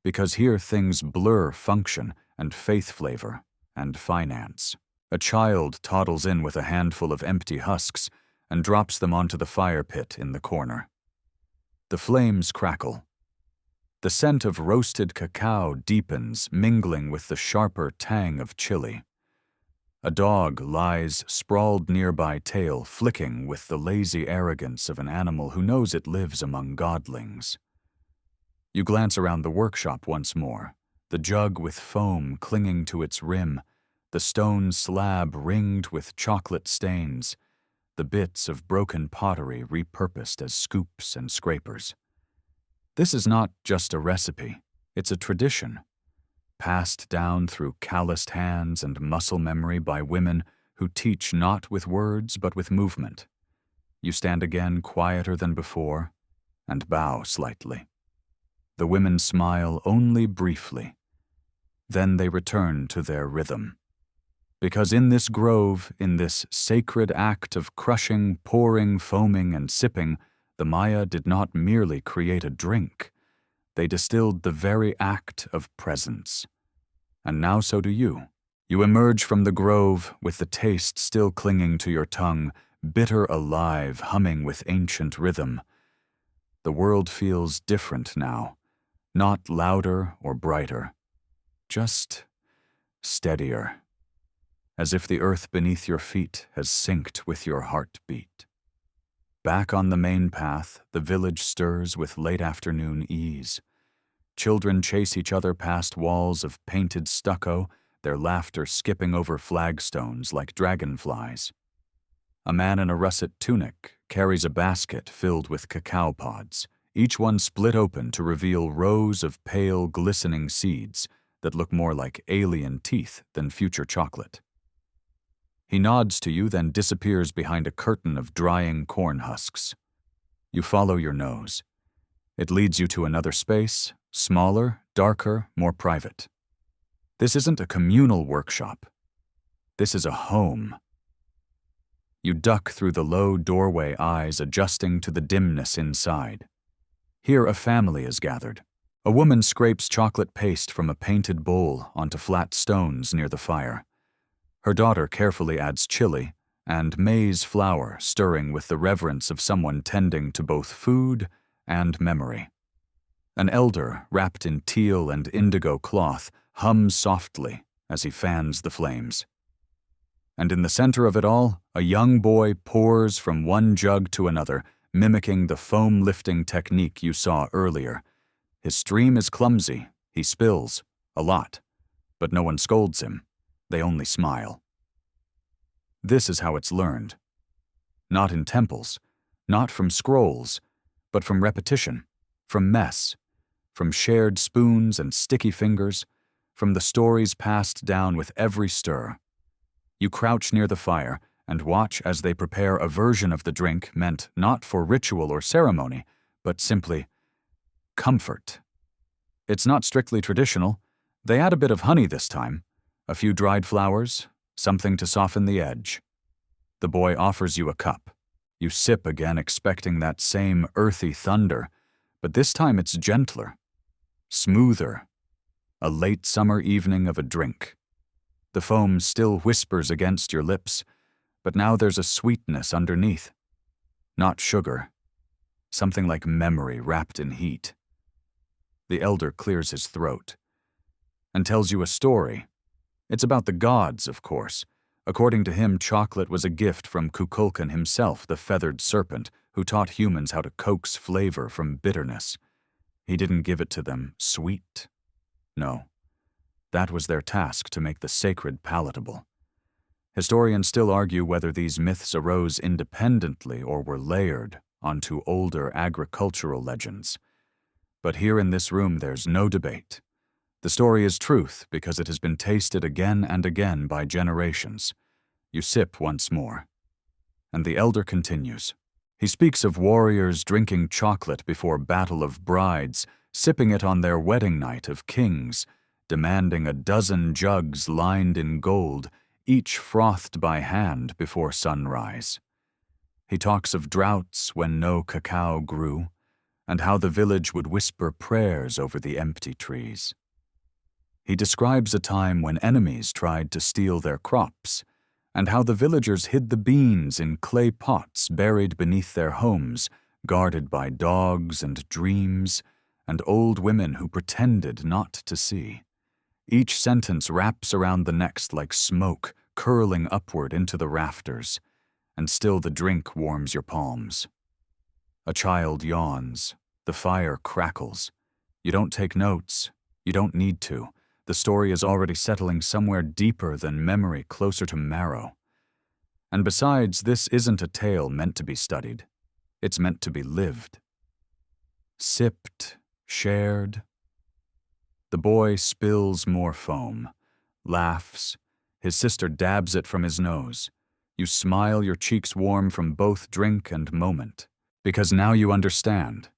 Because here things blur function and faith flavor and finance. A child toddles in with a handful of empty husks and drops them onto the fire pit in the corner. The flames crackle. The scent of roasted cacao deepens, mingling with the sharper tang of chili. A dog lies sprawled nearby, tail flicking with the lazy arrogance of an animal who knows it lives among godlings. You glance around the workshop once more, the jug with foam clinging to its rim, the stone slab ringed with chocolate stains, the bits of broken pottery repurposed as scoops and scrapers. This is not just a recipe, it's a tradition, passed down through calloused hands and muscle memory by women who teach not with words but with movement. You stand again quieter than before and bow slightly. The women smile only briefly. Then they return to their rhythm. Because in this grove, in this sacred act of crushing, pouring, foaming, and sipping, the Maya did not merely create a drink. They distilled the very act of presence. And now so do you. You emerge from the grove with the taste still clinging to your tongue, bitter alive, humming with ancient rhythm. The world feels different now, not louder or brighter, just steadier, as if the earth beneath your feet has synced with your heartbeat. Back on the main path, the village stirs with late afternoon ease. Children chase each other past walls of painted stucco, their laughter skipping over flagstones like dragonflies. A man in a russet tunic carries a basket filled with cacao pods, each one split open to reveal rows of pale, glistening seeds that look more like alien teeth than future chocolate. He nods to you, then disappears behind a curtain of drying corn husks. You follow your nose. It leads you to another space, smaller, darker, more private. This isn't a communal workshop. This is a home. You duck through the low doorway, eyes adjusting to the dimness inside. Here a family is gathered. A woman scrapes chocolate paste from a painted bowl onto flat stones near the fire. Her daughter carefully adds chili and maize flour, stirring with the reverence of someone tending to both food and memory. An elder, wrapped in teal and indigo cloth, hums softly as he fans the flames. And in the center of it all, a young boy pours from one jug to another, mimicking the foam-lifting technique you saw earlier. His stream is clumsy. He spills a lot. But no one scolds him. They only smile. This is how it's learned. Not in temples, not from scrolls, but from repetition, from mess, from shared spoons and sticky fingers, from the stories passed down with every stir. You crouch near the fire and watch as they prepare a version of the drink meant not for ritual or ceremony, but simply comfort. It's not strictly traditional. They add a bit of honey this time, a few dried flowers, something to soften the edge. The boy offers you a cup. You sip again, expecting that same earthy thunder, but this time it's gentler, smoother, a late summer evening of a drink. The foam still whispers against your lips, but now there's a sweetness underneath. Not sugar, something like memory wrapped in heat. The elder clears his throat and tells you a story. It's about the gods, of course. According to him, chocolate was a gift from Kukulkan himself, the feathered serpent, who taught humans how to coax flavor from bitterness. He didn't give it to them sweet. No, that was their task, to make the sacred palatable. Historians still argue whether these myths arose independently or were layered onto older agricultural legends. But here in this room there's no debate. The story is truth because it has been tasted again and again by generations. You sip once more. And the elder continues. He speaks of warriors drinking chocolate before battle of brides, sipping it on their wedding night of kings, demanding a dozen jugs lined in gold, each frothed by hand before sunrise. He talks of droughts when no cacao grew, and how the village would whisper prayers over the empty trees. He describes a time when enemies tried to steal their crops, and how the villagers hid the beans in clay pots buried beneath their homes, guarded by dogs and dreams, and old women who pretended not to see. Each sentence wraps around the next like smoke, curling upward into the rafters, and still the drink warms your palms. A child yawns. The fire crackles. You don't take notes. You don't need to. The story is already settling somewhere deeper than memory, closer to marrow. And besides, this isn't a tale meant to be studied. It's meant to be lived. Sipped, shared. The boy spills more foam, laughs. His sister dabs it from his nose. You smile, your cheeks warm from both drink and moment. Because now you understand.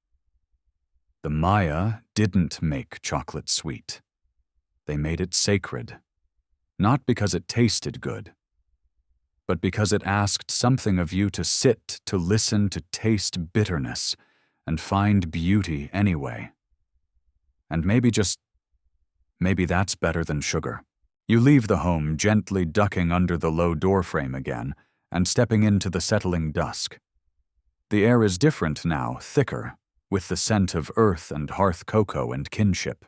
The Maya didn't make chocolate sweet. They made it sacred, not because it tasted good, but because it asked something of you to sit, to listen, to taste bitterness, and find beauty anyway. And maybe that's better than sugar. You leave the home, gently ducking under the low doorframe again, and stepping into the settling dusk. The air is different now, thicker, with the scent of earth and hearth cocoa and kinship.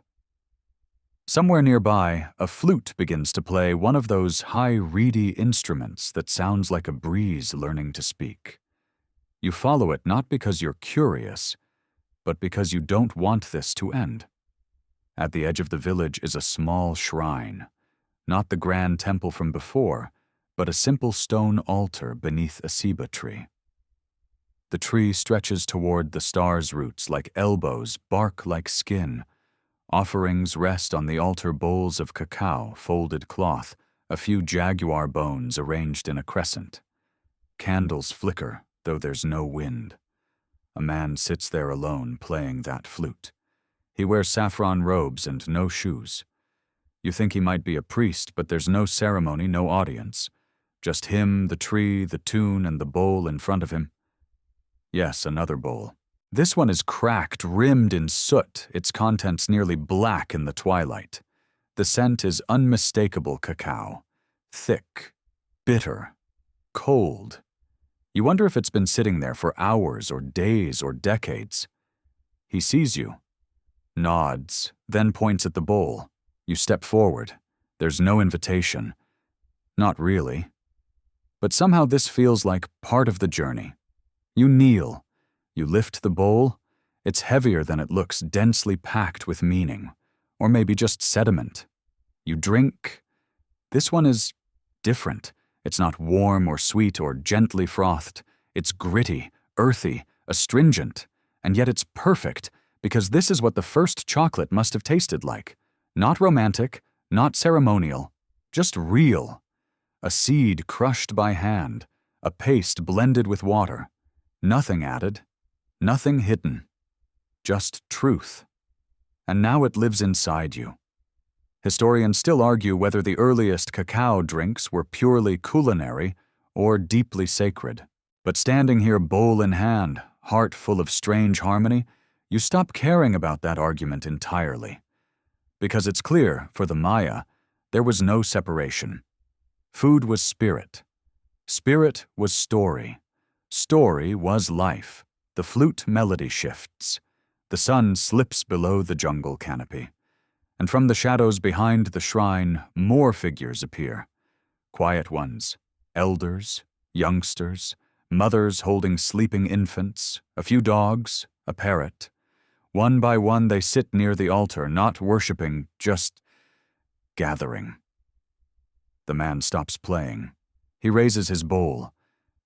Somewhere nearby, a flute begins to play, one of those high, reedy instruments that sounds like a breeze learning to speak. You follow it not because you're curious, but because you don't want this to end. At the edge of the village is a small shrine, not the grand temple from before, but a simple stone altar beneath a ceiba tree. The tree stretches toward the star's roots like elbows, bark like skin. Offerings rest on the altar, bowls of cacao, folded cloth, a few jaguar bones arranged in a crescent. Candles flicker, though there's no wind. A man sits there alone, playing that flute. He wears saffron robes and no shoes. You think he might be a priest, but there's no ceremony, no audience. Just him, the tree, the tune, and the bowl in front of him. Yes, another bowl. This one is cracked, rimmed in soot, its contents nearly black in the twilight. The scent is unmistakable cacao. Thick, bitter, cold. You wonder if it's been sitting there for hours or days or decades. He sees you, nods, then points at the bowl. You step forward. There's no invitation. Not really. But somehow this feels like part of the journey. You kneel. You lift the bowl. It's heavier than it looks, densely packed with meaning. Or maybe just sediment. You drink. This one is different. It's not warm or sweet or gently frothed. It's gritty, earthy, astringent, and yet it's perfect because this is what the first chocolate must have tasted like. Not romantic, not ceremonial, just real. A seed crushed by hand, a paste blended with water. Nothing added, nothing hidden, just truth. And now it lives inside you. Historians still argue whether the earliest cacao drinks were purely culinary or deeply sacred. But standing here bowl in hand, heart full of strange harmony, you stop caring about that argument entirely. Because it's clear, for the Maya, there was no separation. Food was spirit. Spirit was story. Story was life. The flute melody shifts. The sun slips below the jungle canopy. And from the shadows behind the shrine, more figures appear. Quiet ones, elders, youngsters, mothers holding sleeping infants, a few dogs, a parrot. One by one they sit near the altar, not worshipping, just gathering. The man stops playing. He raises his bowl,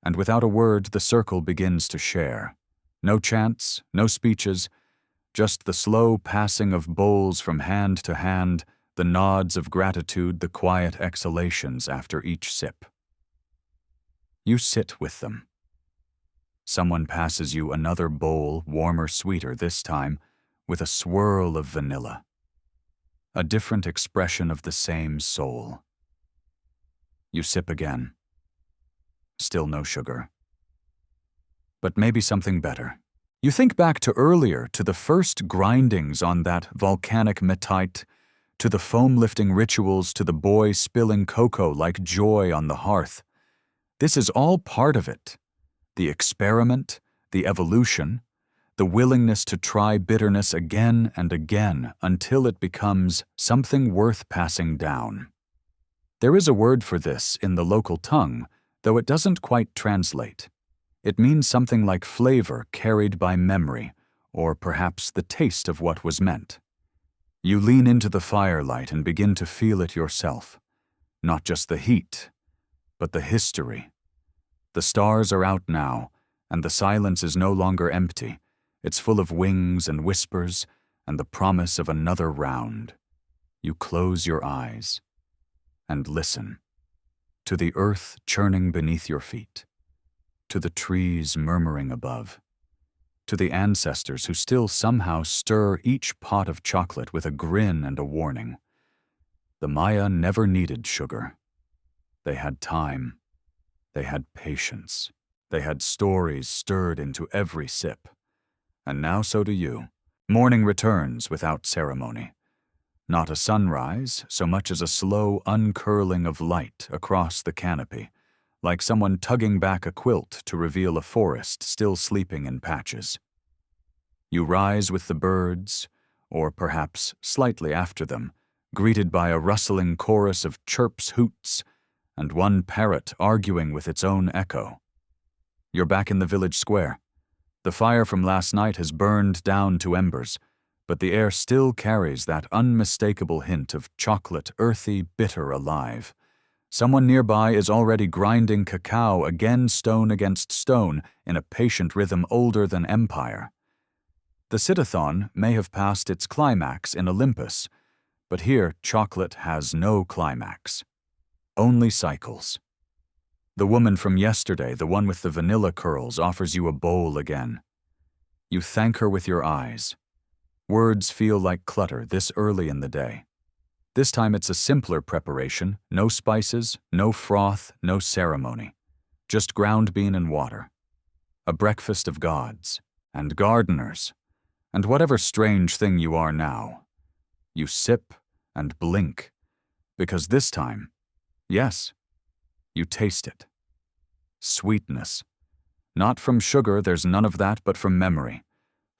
and without a word the circle begins to share. No chants, no speeches, just the slow passing of bowls from hand to hand, the nods of gratitude, the quiet exhalations after each sip. You sit with them. Someone passes you another bowl, warmer, sweeter this time, with a swirl of vanilla. A different expression of the same soul. You sip again. Still no sugar. But maybe something better. You think back to earlier, to the first grindings on that volcanic metite, to the foam-lifting rituals, to the boy spilling cocoa like joy on the hearth. This is all part of it. The experiment, the evolution, the willingness to try bitterness again and again until it becomes something worth passing down. There is a word for this in the local tongue, though it doesn't quite translate. It means something like flavor carried by memory, or perhaps the taste of what was meant. You lean into the firelight and begin to feel it yourself. Not just the heat, but the history. The stars are out now, and the silence is no longer empty. It's full of wings and whispers, and the promise of another round. You close your eyes and listen to the earth churning beneath your feet, to the trees murmuring above, to the ancestors who still somehow stir each pot of chocolate with a grin and a warning. The Maya never needed sugar. They had time. They had patience. They had stories stirred into every sip. And now so do you. Morning returns without ceremony. Not a sunrise, so much as a slow uncurling of light across the canopy, like someone tugging back a quilt to reveal a forest still sleeping in patches. You rise with the birds, or perhaps slightly after them, greeted by a rustling chorus of chirps, hoots, and one parrot arguing with its own echo. You're back in the village square. The fire from last night has burned down to embers, but the air still carries that unmistakable hint of chocolate, earthy, bitter alive. Someone nearby is already grinding cacao again, stone against stone, in a patient rhythm older than empire. The sit-a-thon may have passed its climax in Olympus, but here chocolate has no climax. Only cycles. The woman from yesterday, the one with the vanilla curls, offers you a bowl again. You thank her with your eyes. Words feel like clutter this early in the day. This time it's a simpler preparation, no spices, no froth, no ceremony. Just ground bean and water. A breakfast of gods, and gardeners, and whatever strange thing you are now. You sip and blink, because this time, yes, you taste it. Sweetness. Not from sugar, there's none of that, but from memory,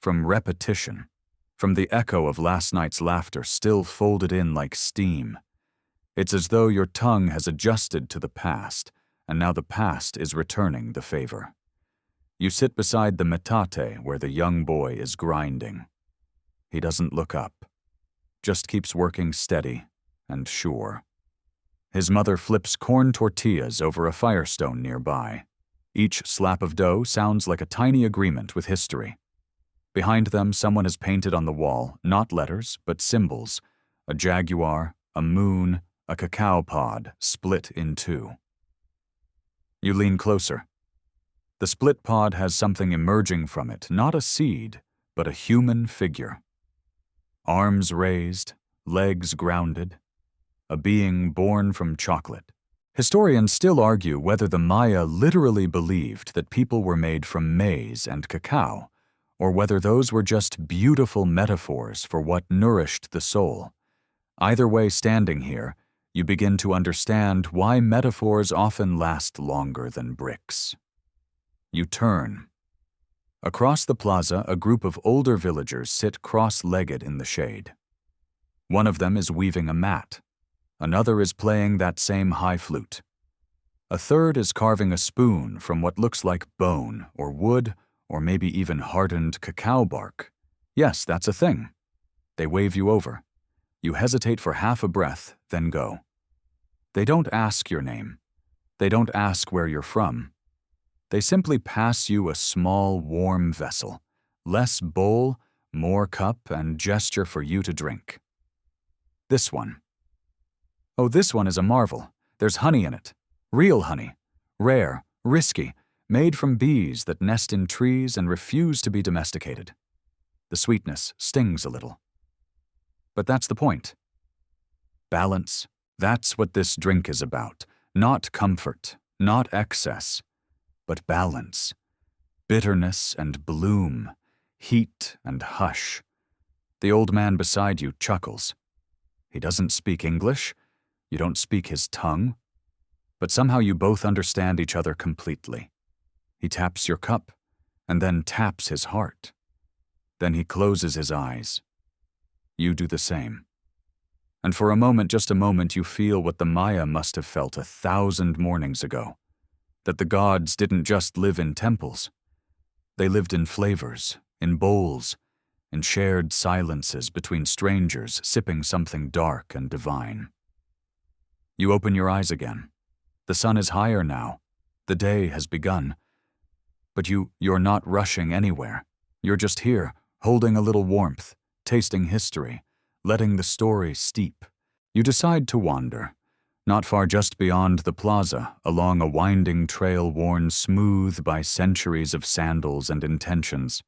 from repetition, from the echo of last night's laughter still folded in like steam. It's as though your tongue has adjusted to the past, and now the past is returning the favor. You sit beside the metate where the young boy is grinding. He doesn't look up, just keeps working steady, and sure. His mother flips corn tortillas over a firestone nearby. Each slap of dough sounds like a tiny agreement with history. Behind them, someone has painted on the wall, not letters, but symbols: a jaguar, a moon, a cacao pod split in two. You lean closer. The split pod has something emerging from it, not a seed, but a human figure. Arms raised, legs grounded, a being born from chocolate. Historians still argue whether the Maya literally believed that people were made from maize and cacao, or whether those were just beautiful metaphors for what nourished the soul. Either way, standing here, you begin to understand why metaphors often last longer than bricks. You turn. Across the plaza, a group of older villagers sit cross-legged in the shade. One of them is weaving a mat. Another is playing that same high flute. A third is carving a spoon from what looks like bone or wood or maybe even hardened cacao bark. Yes, that's a thing. They wave you over. You hesitate for half a breath, then go. They don't ask your name. They don't ask where you're from. They simply pass you a small, warm vessel, less bowl, more cup, and gesture for you to drink. This one. Oh, this one is a marvel. There's honey in it. Real honey. Rare, risky, made from bees that nest in trees and refuse to be domesticated. The sweetness stings a little. But that's the point. Balance. That's what this drink is about. Not comfort, not excess, but balance. Bitterness and bloom, heat and hush. The old man beside you chuckles. He doesn't speak English. You don't speak his tongue. But somehow you both understand each other completely. He taps your cup, and then taps his heart. Then he closes his eyes. You do the same. And for a moment, just a moment, you feel what the Maya must have felt 1,000 mornings ago. That the gods didn't just live in temples. They lived in flavors, in bowls, in shared silences between strangers sipping something dark and divine. You open your eyes again. The sun is higher now. The day has begun. But you're not rushing anywhere. You're just here, holding a little warmth, tasting history, letting the story steep. You decide to wander. Not far just beyond the plaza, along a winding trail worn smooth by centuries of sandals and intentions.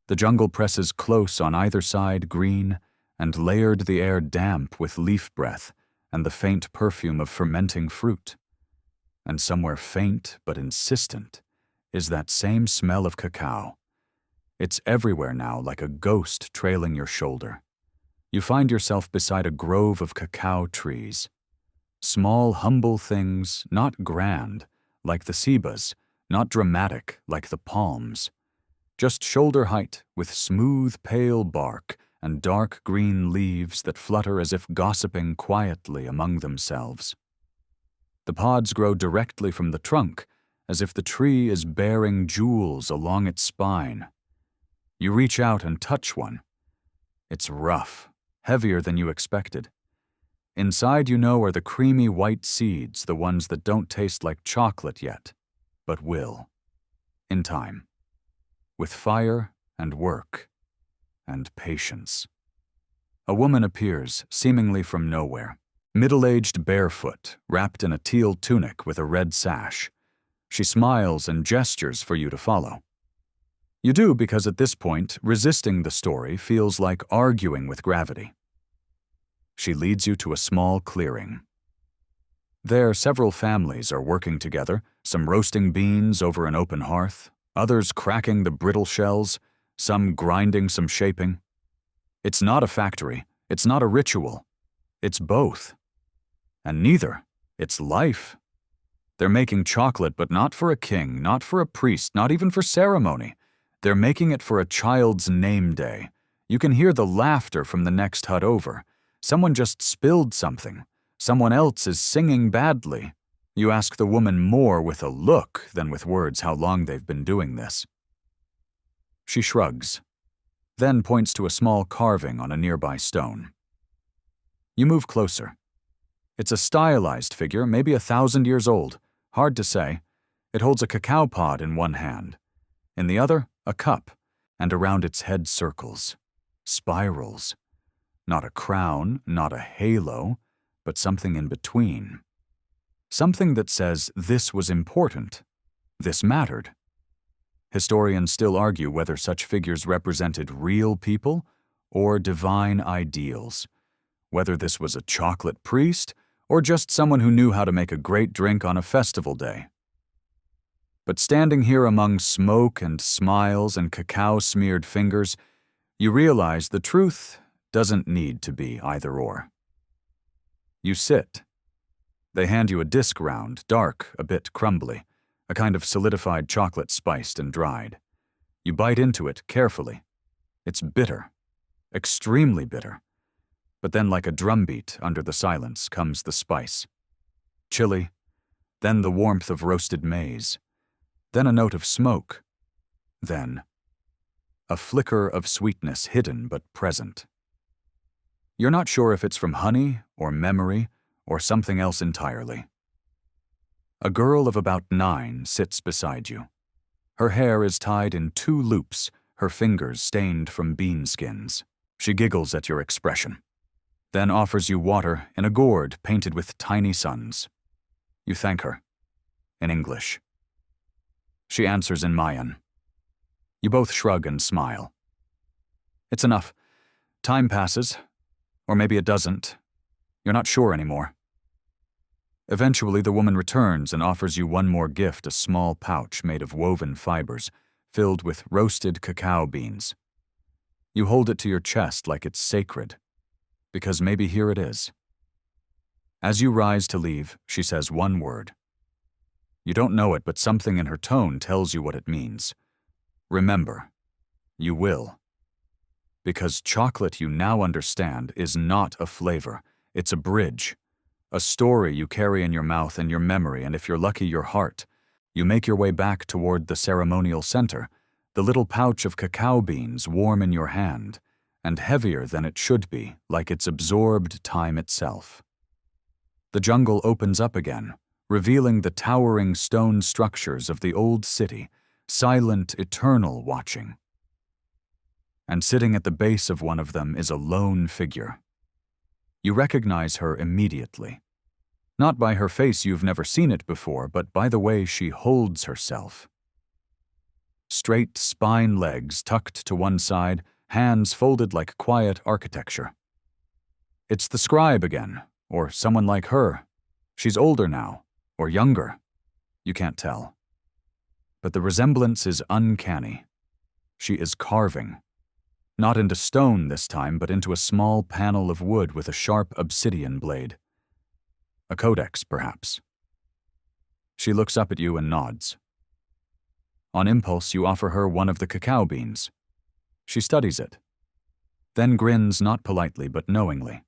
The jungle presses close on either side, green, and layered the air damp with leaf breath and the faint perfume of fermenting fruit. And somewhere faint but insistent is that same smell of cacao. It's everywhere now, like a ghost trailing your shoulder. You find yourself beside a grove of cacao trees. Small, humble things, not grand, like the cebas, not dramatic, like the palms. Just shoulder height, with smooth, pale bark and dark green leaves that flutter as if gossiping quietly among themselves. The pods grow directly from the trunk, as if the tree is bearing jewels along its spine. You reach out and touch one. It's rough, heavier than you expected. Inside, you know, are the creamy white seeds, the ones that don't taste like chocolate yet, but will. In time. With fire and work and patience. A woman appears, seemingly from nowhere. Middle-aged, barefoot, wrapped in a teal tunic with a red sash. She smiles and gestures for you to follow. You do because at this point, resisting the story feels like arguing with gravity. She leads you to a small clearing. There, several families are working together, some roasting beans over an open hearth, others cracking the brittle shells, some grinding some shaping. It's not a factory, it's not a ritual, it's both. And neither, it's life. They're making chocolate, but not for a king, not for a priest, not even for ceremony. They're making it for a child's name day. You can hear the laughter from the next hut over. Someone just spilled something. Someone else is singing badly. You ask the woman more with a look than with words how long they've been doing this. She shrugs, then points to a small carving on a nearby stone. You move closer. It's a stylized figure, maybe 1,000 years old. Hard to say. It holds a cacao pod in one hand. In the other, a cup, and around its head circles. Spirals. Not a crown, not a halo, but something in between. Something that says this was important. This mattered. Historians still argue whether such figures represented real people or divine ideals, whether this was a chocolate priest or just someone who knew how to make a great drink on a festival day. But standing here among smoke and smiles and cacao-smeared fingers, you realize the truth doesn't need to be either or. You sit. They hand you a disc round, dark, a bit crumbly, a kind of solidified chocolate spiced and dried. You bite into it carefully. It's bitter, extremely bitter. But then like a drumbeat under the silence comes the spice. Chili, then the warmth of roasted maize, then a note of smoke, then a flicker of sweetness hidden but present. You're not sure if it's from honey or memory or something else entirely. A girl of about 9 sits beside you. Her hair is tied in 2 loops, her fingers stained from bean skins. She giggles at your expression, then offers you water in a gourd painted with tiny suns. You thank her, in English. She answers in Mayan. You both shrug and smile. It's enough. Time passes, or maybe it doesn't. You're not sure anymore. Eventually, the woman returns and offers you one more gift, a small pouch made of woven fibers, filled with roasted cacao beans. You hold it to your chest like it's sacred, because maybe here it is. As you rise to leave, she says one word. You don't know it, but something in her tone tells you what it means. Remember, you will. Because chocolate, you now understand, is not a flavor. It's a bridge. A story you carry in your mouth and your memory, and if you're lucky, your heart. You make your way back toward the ceremonial center, the little pouch of cacao beans warm in your hand, and heavier than it should be, like it's absorbed time itself. The jungle opens up again, revealing the towering stone structures of the old city, silent, eternal watching. And sitting at the base of one of them is a lone figure. You recognize her immediately. Not by her face, you've never seen it before, but by the way she holds herself. Straight spine legs tucked to one side, hands folded like quiet architecture. It's the scribe again, or someone like her. She's older now, or younger. You can't tell. But the resemblance is uncanny. She is carving. Not into stone this time, but into a small panel of wood with a sharp obsidian blade. A codex, perhaps. She looks up at you and nods. On impulse, you offer her one of the cacao beans. She studies it, then grins not politely but knowingly.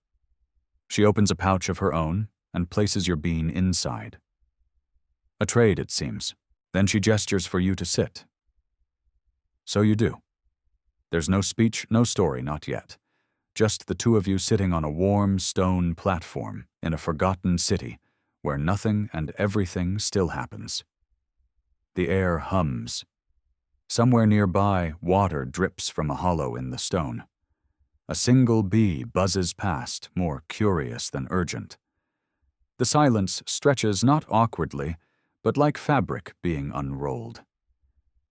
She opens a pouch of her own and places your bean inside. A trade, it seems. Then she gestures for you to sit. So you do. There's no speech, no story, not yet. Just the two of you sitting on a warm stone platform in a forgotten city where nothing and everything still happens. The air hums. Somewhere nearby, water drips from a hollow in the stone. A single bee buzzes past, more curious than urgent. The silence stretches not awkwardly, but like fabric being unrolled.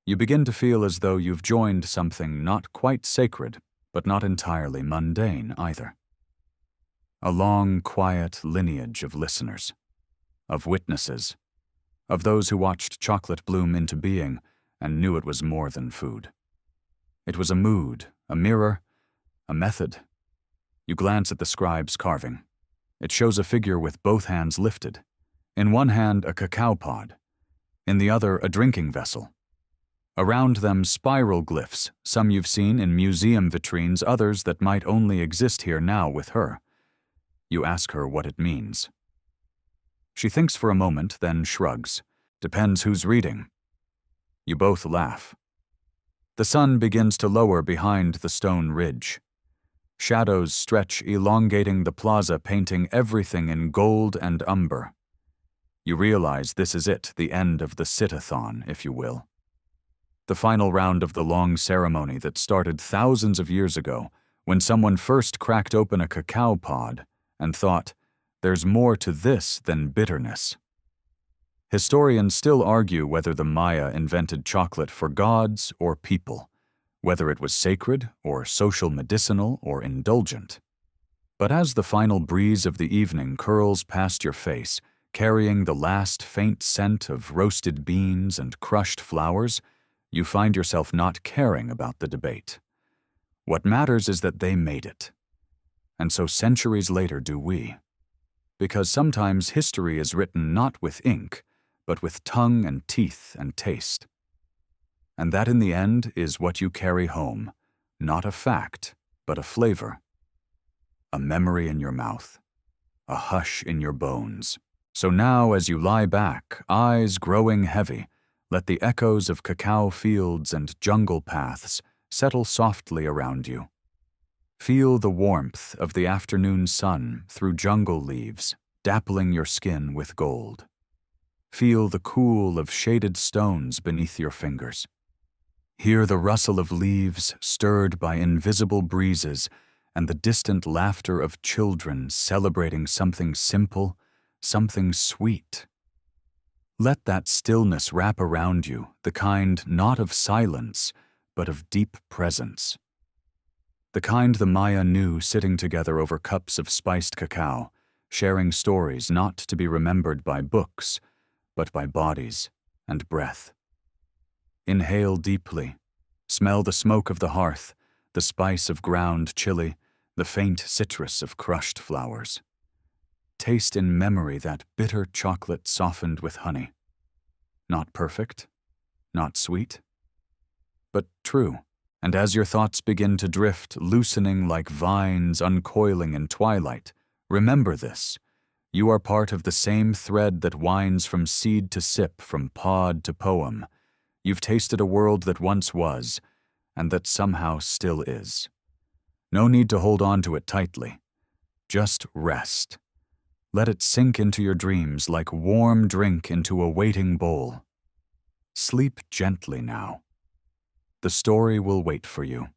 You begin to feel as though you've joined something not quite sacred, but not entirely mundane either. A long, quiet lineage of listeners, of witnesses, of those who watched chocolate bloom into being and knew it was more than food. It was a mood, a mirror, a method. You glance at the scribe's carving. It shows a figure with both hands lifted. In one hand, a cacao pod. In the other, a drinking vessel. Around them, spiral glyphs, some you've seen in museum vitrines, others that might only exist here now with her. You ask her what it means. She thinks for a moment, then shrugs. Depends who's reading. You both laugh. The sun begins to lower behind the stone ridge. Shadows stretch, elongating the plaza, painting everything in gold and umber. You realize this is it, the end of the sit-a-thon, if you will. The final round of the long ceremony that started thousands of years ago, when someone first cracked open a cacao pod and thought, there's more to this than bitterness. Historians still argue whether the Maya invented chocolate for gods or people, whether it was sacred or social medicinal or indulgent. But as the final breeze of the evening curls past your face, carrying the last faint scent of roasted beans and crushed flowers, you find yourself not caring about the debate. What matters is that they made it. And so centuries later do we. Because sometimes history is written not with ink, but with tongue and teeth and taste. And that in the end is what you carry home, not a fact, but a flavor. A memory in your mouth, a hush in your bones. So now as you lie back, eyes growing heavy, let the echoes of cacao fields and jungle paths settle softly around you. Feel the warmth of the afternoon sun through jungle leaves, dappling your skin with gold. Feel the cool of shaded stones beneath your fingers. Hear the rustle of leaves stirred by invisible breezes and the distant laughter of children celebrating something simple, something sweet. Let that stillness wrap around you, the kind not of silence, but of deep presence. The kind the Maya knew sitting together over cups of spiced cacao, sharing stories not to be remembered by books, but by bodies and breath. Inhale deeply. Smell the smoke of the hearth, the spice of ground chili, the faint citrus of crushed flowers. Taste in memory that bitter chocolate softened with honey. Not perfect, not sweet, but true. And as your thoughts begin to drift, loosening like vines uncoiling in twilight, remember this. You are part of the same thread that winds from seed to sip, from pod to poem. You've tasted a world that once was, and that somehow still is. No need to hold on to it tightly. Just rest. Let it sink into your dreams like warm drink into a waiting bowl. Sleep gently now. The story will wait for you.